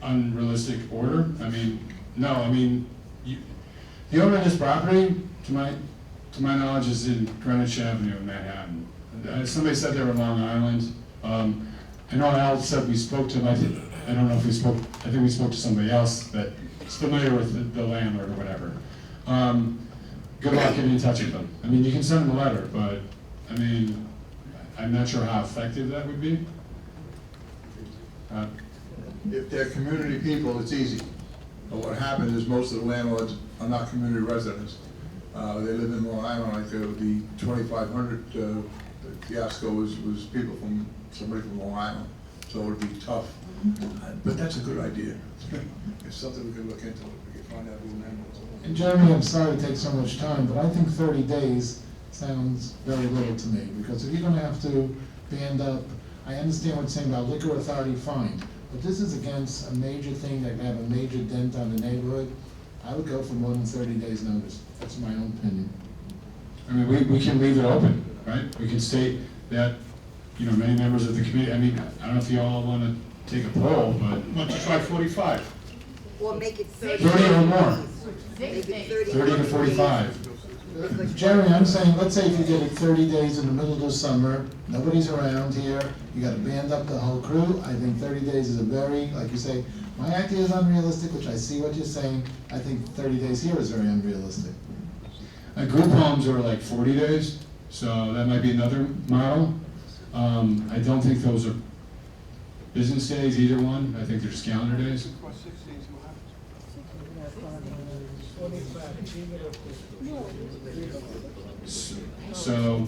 unrealistic order. I mean, no, I mean, the owner of this property, to my knowledge, is in Greenwich Avenue in Manhattan. Somebody said they were Long Island. I know Al said we spoke to him. I don't know if we spoke, I think we spoke to somebody else that is familiar with the landlord or whatever. Good luck getting in touch with them. I mean, you can send them a letter, but I mean, I'm not sure how effective that would be. If they're community people, it's easy. But what happens is most of the landlords are not community residents. They live in Long Island, like the 2500 fiasco was people somebody from Long Island, so it would be tough. But that's a good idea. It's something we could look into, if we could find out who landlords are. And Jeremy, I'm sorry to take so much time, but I think 30 days sounds very little to me, because if you're gonna have to band up, I understand what you're saying about liquor authority fine, but this is against a major thing that can have a major dent on the neighborhood. I would go for more than 30 days notice. That's my own opinion. I mean, we can leave it open, right? We can state that, many members of the committee, I mean, I don't know if you all want to take a poll, but. Why don't you try 45? Or make it 30. 30 or more. Make it 30. 30 to 45. Jeremy, I'm saying, let's say if you did it 30 days in the middle of the summer, nobody's around here, you gotta band up the whole crew, I think 30 days is a very, like you say, my idea is unrealistic, which I see what you're saying, I think 30 days here is very unrealistic. Group homes are like 40 days, so that might be another model. I don't think those are business days, either one. I think they're just calendar days. So,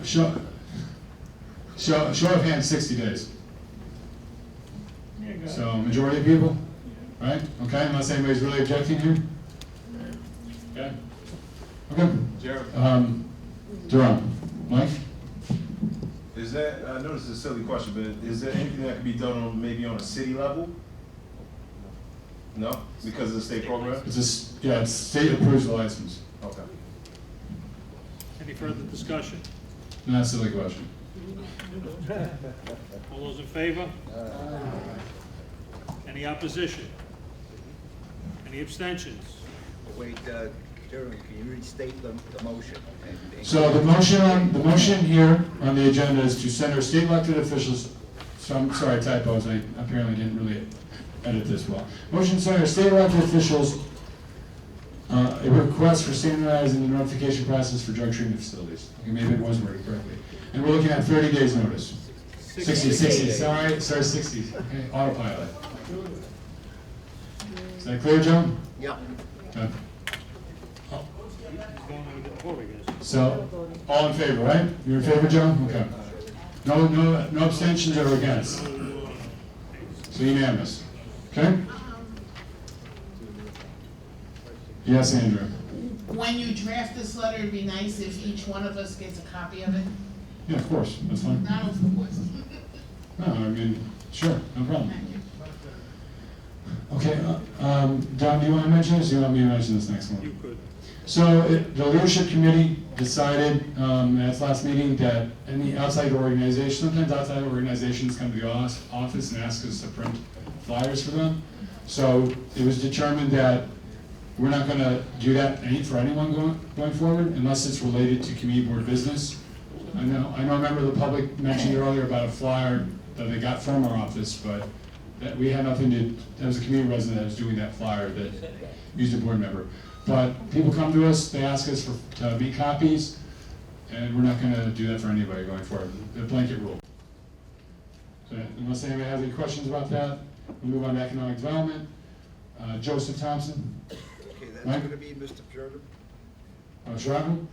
show of hands, 60 days. So, majority of people, right? Okay, unless anybody's really objecting here. Okay. Okay. Jerome, Mike? Is that, I know this is a silly question, but is there anything that can be done on, maybe on a city level? No, because of the state program? It's state approves the license. Okay. Any further discussion? Not a silly question. All those in favor? Any opposition? Any abstentions? Wait, Jeremy, can you restate the motion? So the motion here on the agenda is to send our state elected officials, so I'm sorry, typos, I apparently didn't really edit this well. Motion to send our state elected officials a request for standardizing the notification process for drug treatment facilities. Okay, maybe it wasn't worded correctly. And we're looking at 30 days notice. 60, sorry, 60, okay, autopilot. Is that clear, Joe? Yeah. Okay. So, all in favor, right? You're in favor, Joe? Okay. No abstentions or against? So unanimous. Okay? Yes, Andrew? When you draft this letter, it'd be nice if each one of us gets a copy of it. Yeah, of course, that's fine. Not of course. No, I mean, sure, no problem. Okay, Don, do you want to mention this, or do you want me to mention this next one? You could. So, the leadership committee decided at its last meeting that any outside organization, sometimes outside organizations come to the office and ask us to print flyers for them. So, it was determined that we're not going to do that for anyone going forward unless it's related to community board business. I know a member of the public mentioned earlier about a flyer that they got from our office, but that we had nothing to, that was a community resident that was doing that flyer that used a board member. But people come to us, they ask us to make copies, and we're not going to do that for anybody going forward. The blanket rule. So unless anybody has any questions about that, we'll move on to economic development. Joseph Thompson. Okay, that's Mike? going to be Mr. Jordan. Shravan?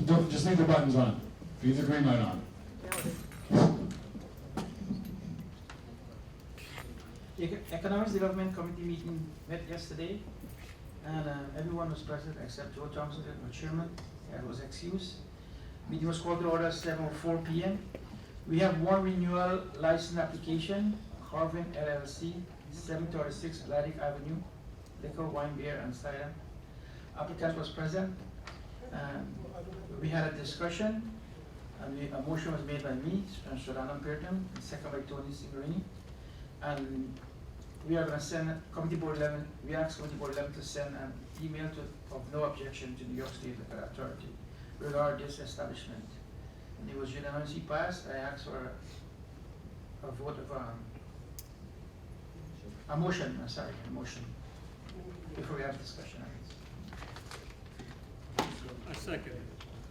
Don't, just leave the buttons on. Leave the green light on. The Economic Development Committee meeting met yesterday, and everyone was present except Joe Thompson, the chairman, and was excused. Meeting was called to order at 7:04 p.m. We have one renewal license application, Harvin LLC, 736 Atlantic Avenue, liquor, wine, beer, and cider. Applicant was present. We had a discussion, and a motion was made by me, Shannon Pearton, and second by Tony Signorini. And we are going to send Committee Board 11, we asked Committee Board 11 to send an email of no objection to New York State Liquor Authority regarding this establishment. And it was unanimously passed. I asked for a vote of a motion, before we have discussion. I second.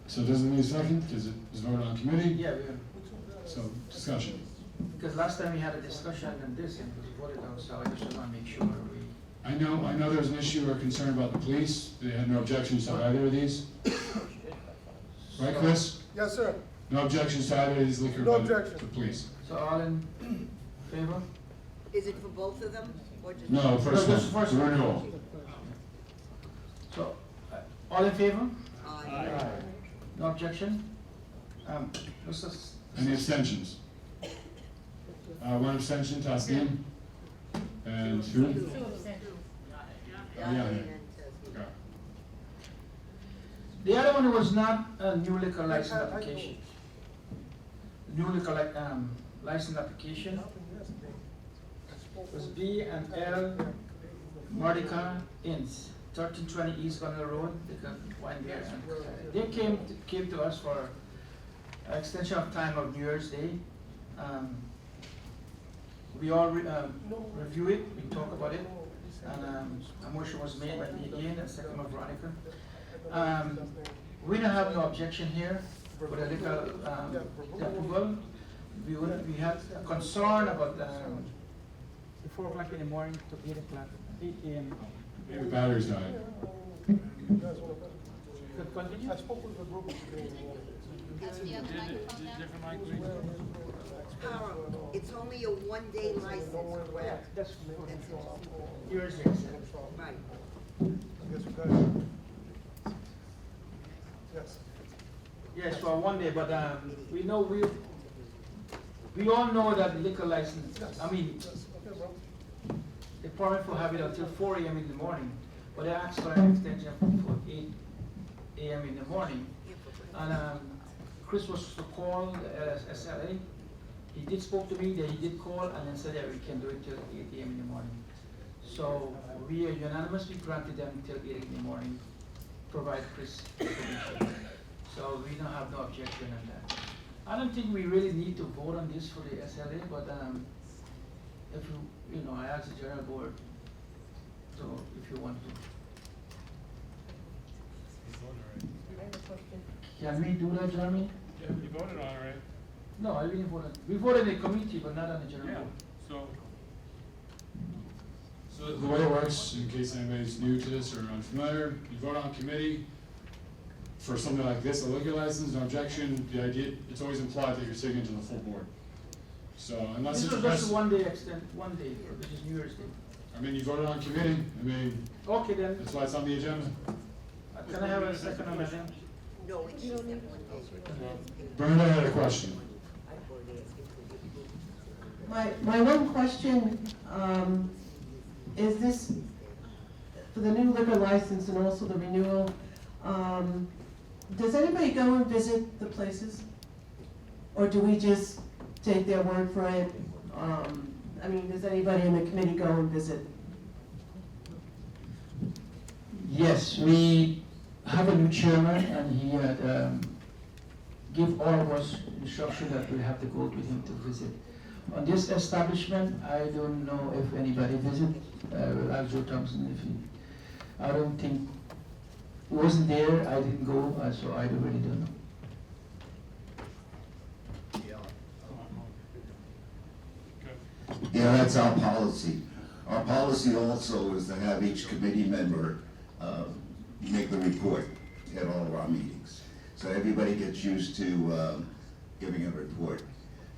So does it need a second? Because it was voted on committee? Yeah, So, discussion. because last time we had a discussion on this and it was voted on, so I just want to make sure we. I know there's an issue or concern about the police. They had no objections to either of these. Right, Chris? Yes, sir. No objections to either of these liquor No by the objection. police? So all in favor? Is it for both of them? Or just No, first No, just one, first the one. renewal. So, all in favor? Aye. No objection? Any abstentions? One abstention, Tasneem. And who? Yeah. Okay. The other one was not a new liquor license application. New liquor license application was B and L Mordecai Inns, 1320 East Gunner Road, liquor, wine, beer, and they came to us for extension of time of New Year's Day. We all review it, we talk about it, And a motion was made by me again, and second by Veronica. We don't have no objection here for the liquor the approval. We had a concern about 4 o'clock in the morning to 8 o'clock, 8 a.m. Maybe batteries died. Continue? I spoke with the group. It's only a one-day license, correct? That's yours. Right. Yes. Yes, for 1 day, but we know we all know that liquor license, I mean, the permit for have it until 4 a.m. in the morning, but they asked for an extension for 8 a.m. in the morning. And Chris was to call SLA. He did spoke to me, that he did call and then said that we can do it till 8 a.m. in the morning. So we unanimously granted them till 8 in the morning, provide Chris permission. So we don't have no objection on that. I don't think we really need to vote on this for the SLA, but if you know, I asked the general board to, if you want to. Can we do that, Jeremy? Yeah, you voted on it, right? No, I didn't vote on, we voted in the committee, but not on the general board. So the way it works, in case anybody's new to this or unfamiliar, you vote on committee for something like this, a liquor license, no objection. The idea, it's always implied that you're taking it to the full board. So unless This it's was just 1 day extent, 1 day, which is New Year's Day. I mean, you voted on committee. I mean, Okay then. that's why it's on the agenda. Can I have a second on that then? No, it's just one day. Brenda had a question. My one question, is this, for the new liquor license and also the renewal, does anybody go and visit the places? Or do we just take their word for it? I mean, does anybody in the committee go and visit? Yes, we have a new chairman and he had give all of us instruction that we have to go with him to visit. On this establishment, I don't know if anybody visit, we'll ask Joe Thompson if he, I don't think, he wasn't there, I didn't go, so I really don't know. Yeah, that's our policy. Our policy also is to have each committee member make the report at all of our meetings. So everybody gets used to giving a report.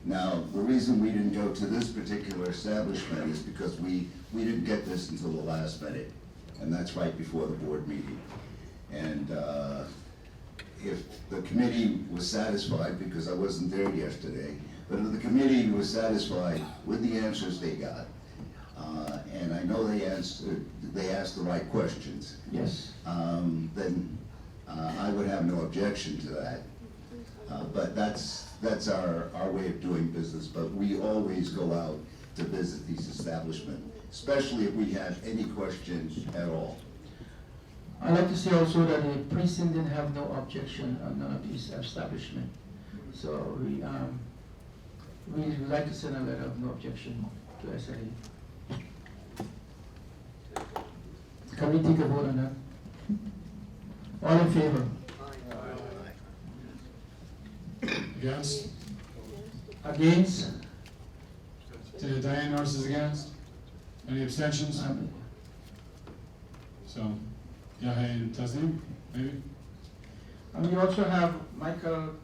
Now, the reason we didn't go to this particular establishment is because we didn't get this until the last minute, and that's right before the board meeting. And if the committee was satisfied, because I wasn't there yesterday, but if the committee was satisfied with the answers they got, and I know they asked the right questions. Yes. Then I would have no objection to that. But that's our way of doing business. But we always go out to visit these establishments, especially if we have any questions at all. I'd like to say also that the precinct didn't have no objection on none of these establishment. So we would like to send a letter of no objection to SLA. Can we take a vote on that? All in favor? Against? Against? Diane Norris is against? Any abstentions? So, yeah, and Tasneem, maybe? And we also have Michael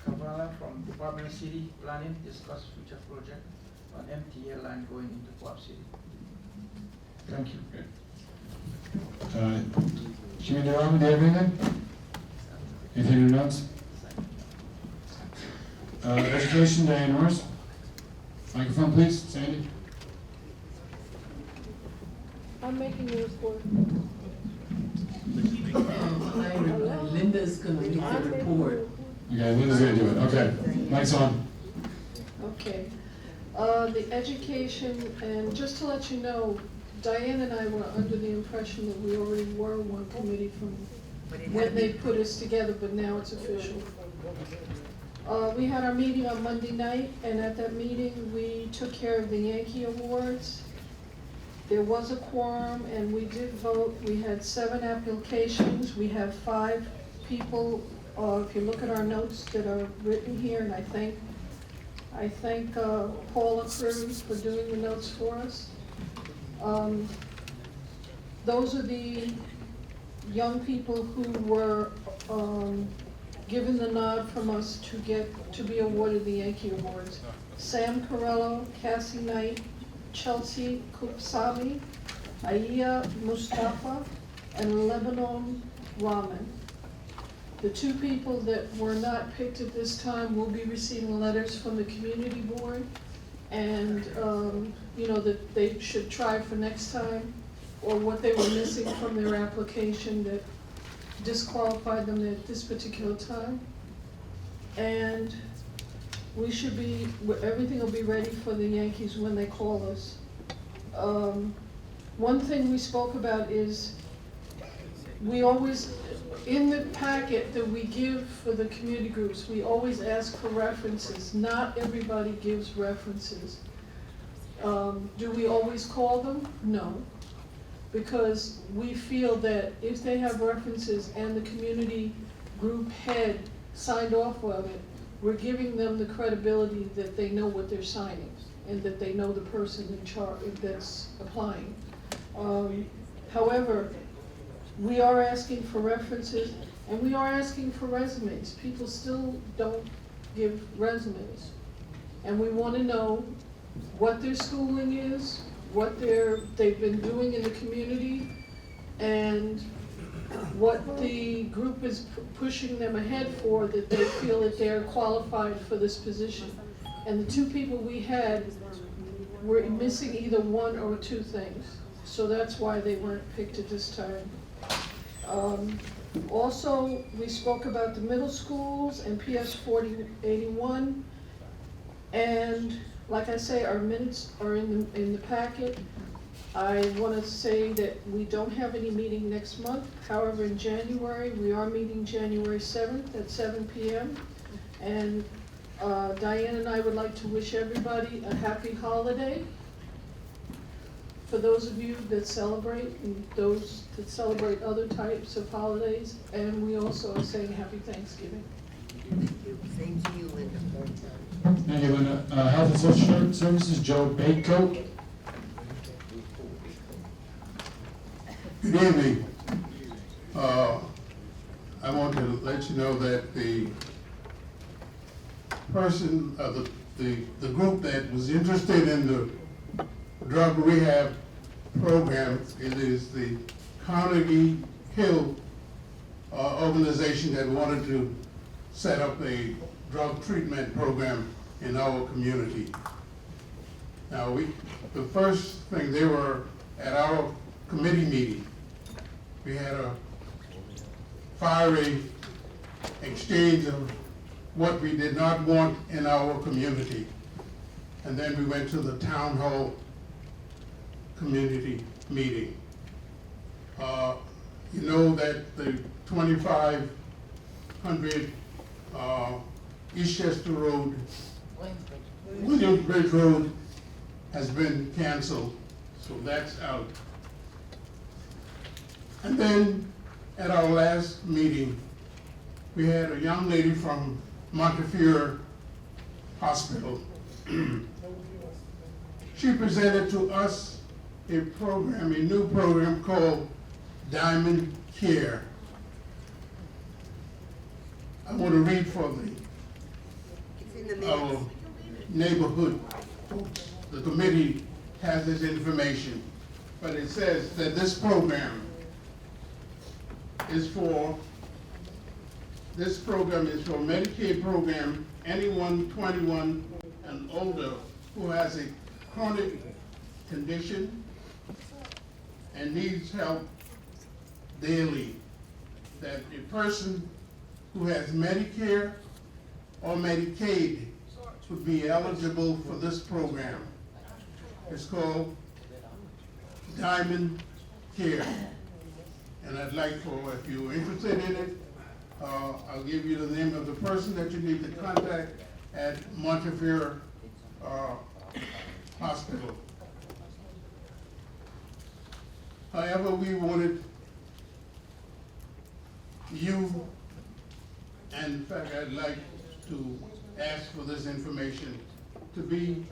Cabrera from Department of City Planning, discuss future project on MTA line going into Coop City. Thank you. Community Development, do you have anything? Anything to announce? Education, Diane Norris. Microphone, please, Sandy. I'm making a report. Linda's gonna make the report. Okay, Linda's gonna do it. Okay, mic's on. Okay. The education, and just to let you know, Diane and I were under the impression that we already were one committee from when they put us together, but now it's official. We had our meeting on Monday night, and at that meeting, we took care of the Yankee Awards. There was a quorum and we did vote. We had 7 applications. We have 5 people, if you look at our notes that are written here, and I thank Paula Cruz for doing the notes for us. Those are the young people who were given the nod from us to be awarded the Yankee Awards. Sam Carello, Cassie Knight, Chelsea Kupsami, Aya Mustafa, and Lebanon Rahman. The 2 people that were not picked at this time will be receiving letters from the community board, and that they should try for next time, or what they were missing from their application that disqualified them at this particular time. And we should be, everything will be ready for the Yankees when they call us. One thing we spoke about is we always, in the packet that we give for the community groups, we always ask for references. Not everybody gives references. Do we always call them? No. Because we feel that if they have references and the community group head signed off of it, we're giving them the credibility that they know what they're signing and that they know the person in charge that's applying. However, we are asking for references and we are asking for resumes. People still don't give resumes. And we want to know what their schooling is, what they've been doing in the community, and what the group is pushing them ahead for, that they feel that they're qualified for this position. And the 2 people we had were missing either 1 or 2 things. So that's why they weren't picked at this time. Also, we spoke about the middle schools and PS 4081. And like I say, our minutes are in the packet. I want to say that we don't have any meeting next month. However, in January, we are meeting January 7th at 7 p.m. And Diane and I would like to wish everybody a happy holiday. For those of you that celebrate and those that celebrate other types of holidays. And we also are saying happy Thanksgiving. Same to you, Linda. Thank you, Linda. Health and Social Services, Joe Baco. Good evening. I want to let you know that the person, the group that was interested in the drug rehab program, it is the Carnegie Hill organization that wanted to set up a drug treatment program in our community. Now, the first thing, they were at our committee meeting. We had a fiery exchange of what we did not want in our community. And then we went to the town hall community meeting. You know that the 2500 Eastchester Road, Williamsbridge Road has been canceled, so that's out. And then at our last meeting, we had a young lady from Montefiore Hospital. She presented to us a program, a new program called Diamond Care. I want to read for our neighborhood folks. The committee has this information, but it says that this program is for Medicaid program, anyone 21 and older who has a chronic condition and needs help daily. That a person who has Medicare or Medicaid would be eligible for this program. It's called Diamond Care. And I'd like for, if you're interested in it, I'll give you the name of the person that you need to contact at Montefiore Hospital. However, we wanted you, and in fact, I'd like to ask for this information to be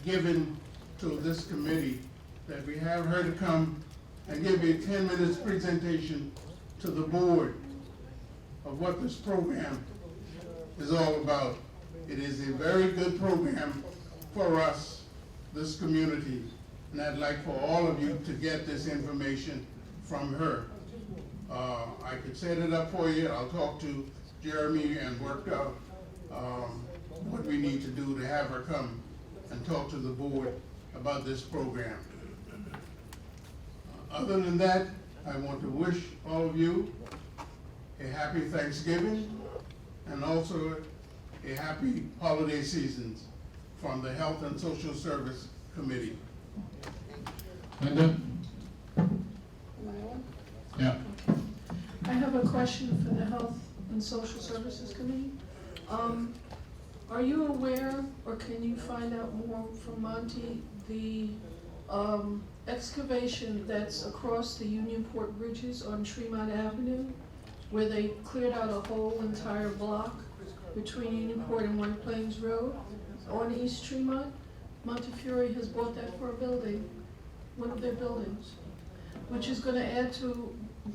given to this committee, that we have her to come and give a 10 minutes presentation to the board of what this program is all about. It is a very good program for us, this community, and I'd like for all of you to get this information from her. I could set it up for you. I'll talk to Jeremy and work out what we need to do to have her come and talk to the board about this program. Other than that, I want to wish all of you a happy Thanksgiving and also a happy holiday season from the Health and Social Service Committee. Linda? Yeah. I have a question for the Health and Social Services Committee. Are you aware, or can you find out more from Monty, the excavation that's across the Unionport bridges on Tremont Avenue, where they cleared out a whole entire block between Unionport and White Plains Road on East Tremont? Montefiore has bought that for a building, one of their buildings, which is gonna add to,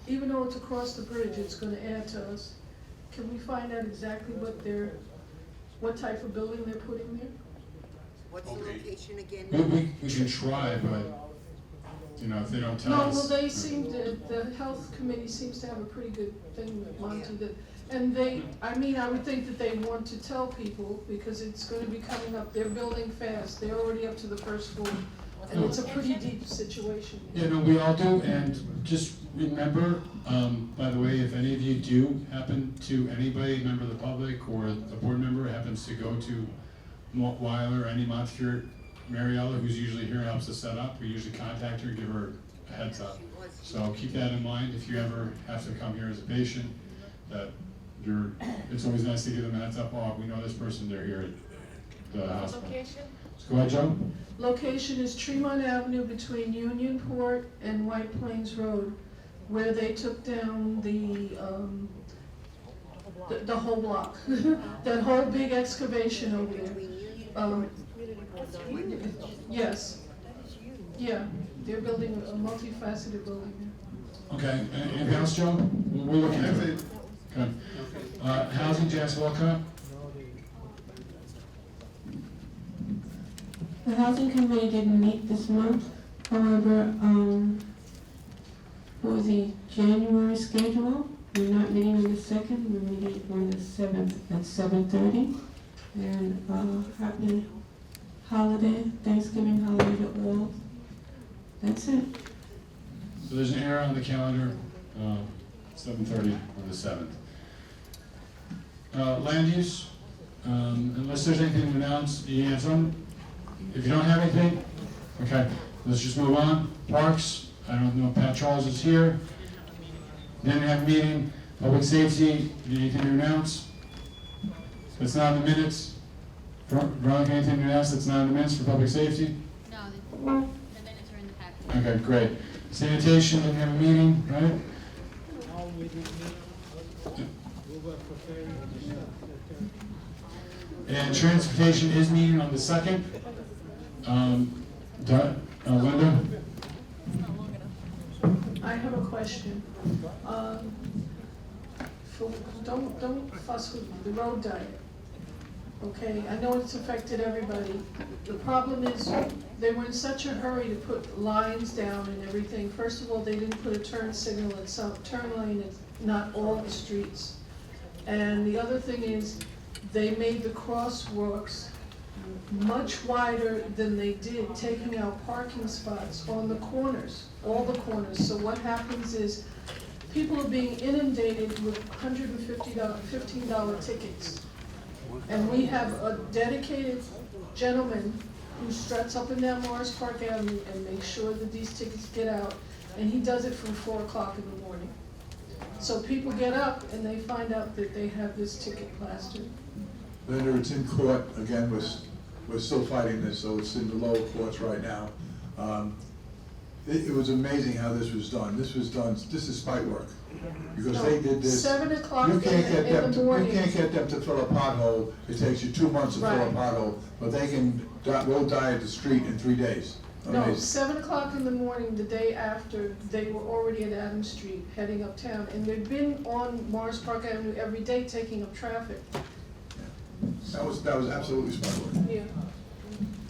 even though it's across the bridge, it's gonna add to us. Can we find out exactly what type of building they're putting there? What's the location again? We can try, but, you know, if they don't tell No, us. well, they seem to, the health committee seems to have a pretty good thing with Monty, that, and they, I mean, I would think that they want to tell people, because it's gonna be coming up, they're building fast, they're already up to the first floor, and it's a pretty deep situation. Yeah, no, we all do, and just remember, by the way, if any of you do happen to, anybody, member of the public or a board member happens to go to Weiler or any Montefiore, Mariella, who's usually here, helps us set up, we usually contact her, give her a heads up. So keep that in mind if you ever have to come here as a patient, that it's always nice to give them a heads up, oh, we know this person, they're here at the hospital. Location? Go ahead, Joe. Location is Tremont Avenue between Unionport and White Plains Road, where they took down the whole block, that whole big excavation over there. Yes, yeah, they're building a multifaceted building there. Okay, anything else, Joe? We're looking at it. Okay. Housing, Janice Walcott? The Housing Committee didn't meet this month. However, for the January schedule, we're not meeting on the 2nd, we're meeting on the 7th at 7:30. And happy holiday, Thanksgiving holiday to all. That's it. So there's an error on the calendar, 7:30 on the 7th. Land use, unless there's anything to announce, you have some? If you don't have anything, okay, let's just move on. Parks, I don't know if Pat Charles is here. Didn't have a meeting. Public safety, anything to announce? That's not in the minutes. Veronica, anything to announce that's not in the minutes for public safety? No, the minutes are in the packet. Okay, great. Sanitation, didn't have a meeting, right? And transportation is meeting on the 2nd. Linda? I have a question. Don't fuss with the road diet, okay? I know it's affected everybody. The problem is, they were in such a hurry to put lines down and everything. First of all, they didn't put a turn signal at some turn lane at not all the streets. And the other thing is, they made the crosswalks much wider than they did, taking out parking spots on the corners, all the corners. So what happens is, people are being inundated with $115 tickets. And we have a dedicated gentleman who struts up and down Morris Park Avenue and makes sure that these tickets get out. And he does it from 4 o'clock in the morning. So people get up and they find out that they have this ticket plastered. Linda, it's in court, again, we're still fighting this, so it's in the lower courts right now. it was amazing how this was done. This is spite work. Because they did this. 7 o'clock You can't get in them the morning. You can't get them to fill a pothole. It takes you 2 months to fill a Right. pothole, but they can road diet the street in 3 days. No, Amazing. 7 o'clock in the morning, the day after, they were already at Adams Street, heading uptown, and they'd been on Morris Park Avenue every day, taking up traffic. That was absolutely smart work. Yeah,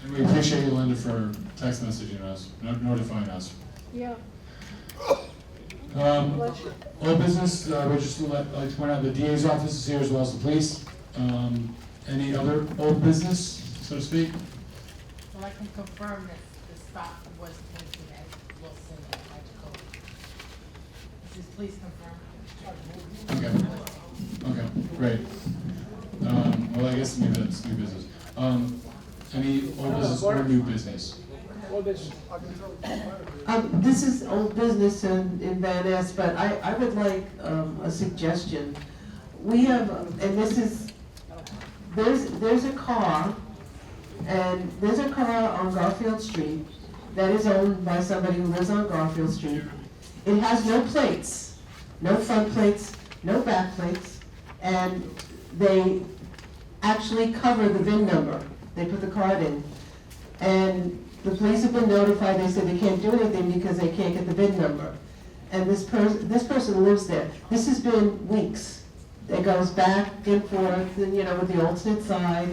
And we appreciate you, Linda, for text messaging us, notifying us. yeah. Old business, we just like to point out the DA's office is here as well as the police. Any other old business, so to speak? Well, I can confirm that the stop was taken at Wilson and Magical. Please confirm. Okay, great. Well, I guess maybe that's new business. Any old business or new business? This is old business in Van Ness, but I would like a suggestion. We have, and this is, there's a car on Garfield Street that is owned by somebody who lives on Garfield Street. It has no plates, no front plates, no back plates, and they actually cover the VIN number. They put the card in. And the police have been notified. They said they can't do anything because they can't get the VIN number. And this person lives there. This has been weeks. It goes back and forth, and, with the alternate side,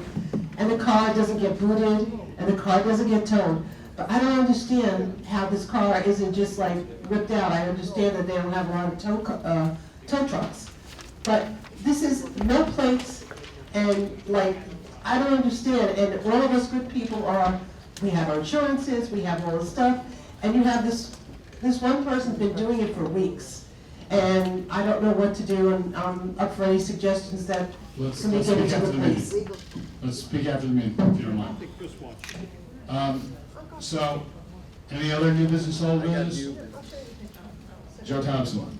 and the car doesn't get booted, and the car doesn't get towed. But I don't understand how this car isn't just like ripped out. I understand that they don't have a lot of tow trucks. But this is no plates, and I don't understand. And all of us good people we have our insurances, we have all this stuff, and you have this one person's been doing it for weeks. And I don't know what to do, and I'm up for any suggestions that somebody get into the police. Let's speak after the meeting, if you don't mind. So, any other new business, old business? Joe Thompson.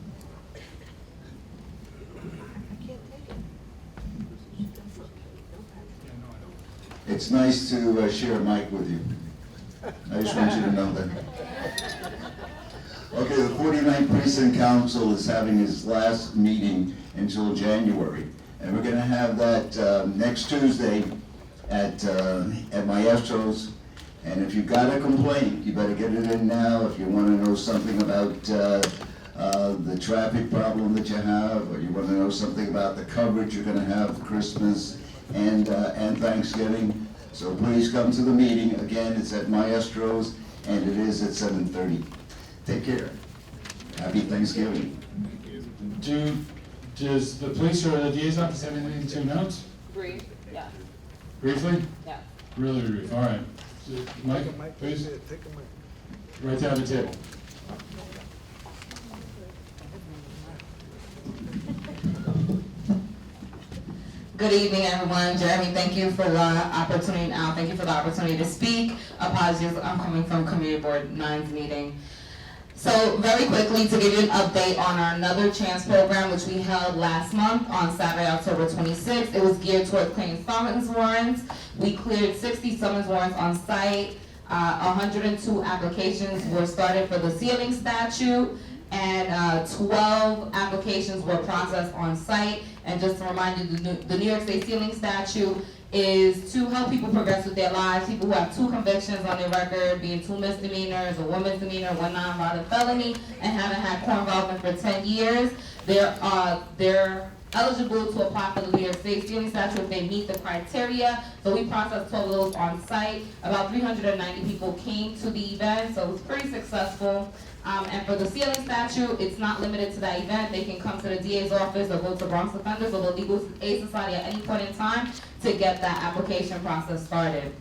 It's nice to share a mic with you. I just want you to know that. Okay, the 49th Precinct Council is having its last meeting until January. And we're gonna have that next Tuesday at Maestro's. And if you've got a complaint, you better get it in now. If you wanna know something about the traffic problem that you have, or you wanna know something about the coverage you're gonna have for Christmas and Thanksgiving. So please come to the meeting. Again, it's at Maestro's, and it is at 7:30. Take care. Happy Thanksgiving. Does the police or the DA's office have anything to announce? Brief, yeah. Briefly? Yeah. Really brief, all right. Mike, please. Right down the table. Good evening, everyone. Jeremy, thank you for the opportunity. Thank you for the opportunity to speak. Apologies, I'm coming from Community Board 9's meeting. So very quickly, to give you an update on our Another Chance program, which we held last month on Saturday, October 26th. It was geared towards clearing summons warrants. We cleared 60 summons warrants on site. 102 applications were started for the ceiling statute, and 12 applications were processed on site. And just to remind you, the New York State ceiling statute is to help people progress with their lives. People who have 2 convictions on their record, being 2 misdemeanors, or 1 misdemeanor, 1 non-violent felony, and haven't had court involvement for 10 years, they're eligible to apply for the New York State ceiling statute if they meet the criteria. So we processed 12 of those on site. About 390 people came to the event, so it was pretty successful. And for the ceiling statute, it's not limited to that event. They can come to the DA's office or go to Bronx Offenders or the Legal Aid Society at any point in time to get that application process started.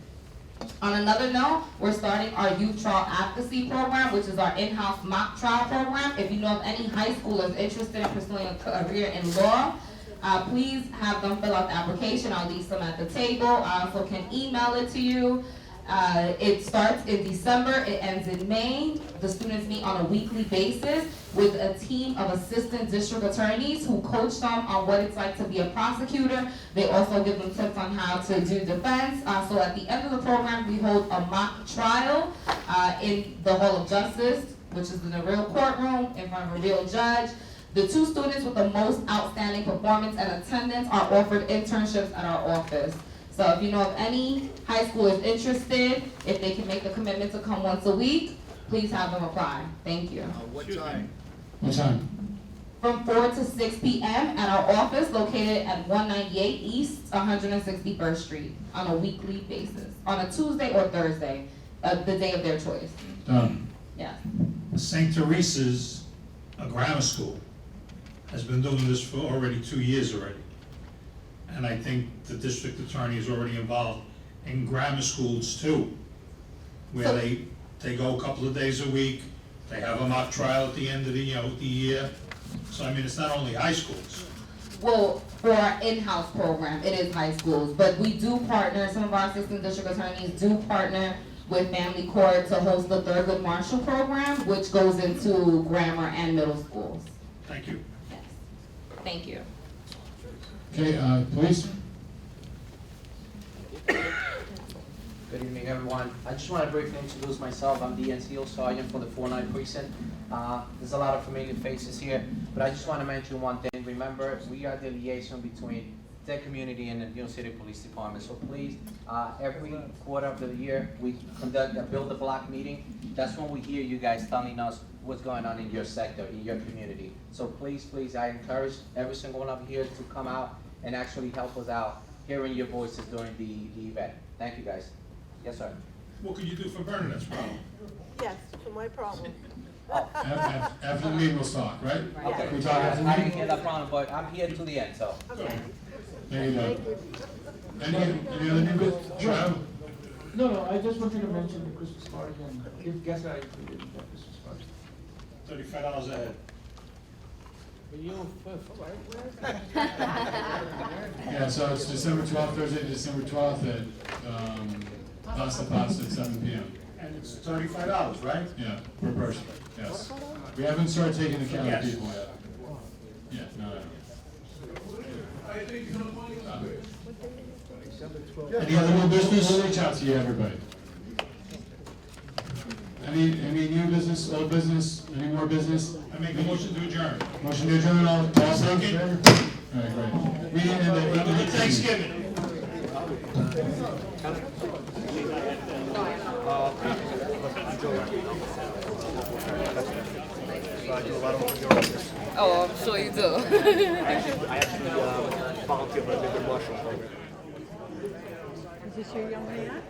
On another note, we're starting our youth trial advocacy program, which is our in-house mock trial program. If you know of any high schoolers interested in pursuing a career in law, please have them fill out the application. I'll leave some at the table. I also can email it to you. It starts in December, it ends in May. The students meet on a weekly basis with a team of assistant district attorneys who coach them on what it's like to be a prosecutor. They also give them tips on how to do defense. So at the end of the program, we hold a mock trial in the Hall of Justice, which is in a real courtroom in front of a real judge. The 2 students with the most outstanding performance and attendance are offered internships at our office. So if you know of any high school is interested, if they can make the commitment to come once a week, please have them apply. Thank you. What time? What time? From 4 to 6 p.m. at our office located at 198 East 161st Street on a weekly basis, on a Tuesday or Thursday, the day of their choice. Done. Yes. St. Teresa's, a grammar school, has been doing this for already 2 years already. And I think the district attorney is already involved in grammar schools too, where they go a couple of days a week, they have a mock trial at the end of the year. So I mean, it's not only high schools. Well, for our in-house program, it is high schools, but we do partner, some of our assistant district attorneys do partner with Family Court to host the Thurgood Marshall program, which goes into grammar and middle schools. Thank you. Yes. Thank you. Okay, police? Good evening, everyone. I just want to briefly introduce myself. I'm the NCO Sergeant for the 49 Precinct. There's a lot of familiar faces here, but I just want to mention one thing. Remember, we are the liaison between the community and the New York City Police Department. So please, every quarter of the year, we conduct a Build the Block meeting. That's when we hear you guys telling us what's going on in your sector, in your community. So please, please, I encourage every single one of you here to come out and actually help us out hearing your voices during the event. Thank you, guys. Yes, sir. What could you do for Bernadette's problem? Yes, for my problem. After the meeting, we'll talk, right? Okay. We talk after the I didn't meeting? hear that problem, but I'm here to the end, so. Okay. There you go. Any other new business? Joe? No, I just wanted to mention the Christmas party and if guests are included in the Christmas party. $35 a head. Yeah, so it's December 12th, Thursday, December 12th at Pasta at 7 p.m. And it's $35, right? Yeah, per person, yes. We haven't started taking account of Yes. people yet. Yeah, no. Any other new business? We'll reach out to you, everybody. Any new business, old business, any more business? I make a motion to adjourn. Motion to adjourn, all in favor? All right, great. Meeting ended. Have a good Thanksgiving. Oh, I'm sure you do. I actually volunteer for the Lubin mushroom program. Is this your young man?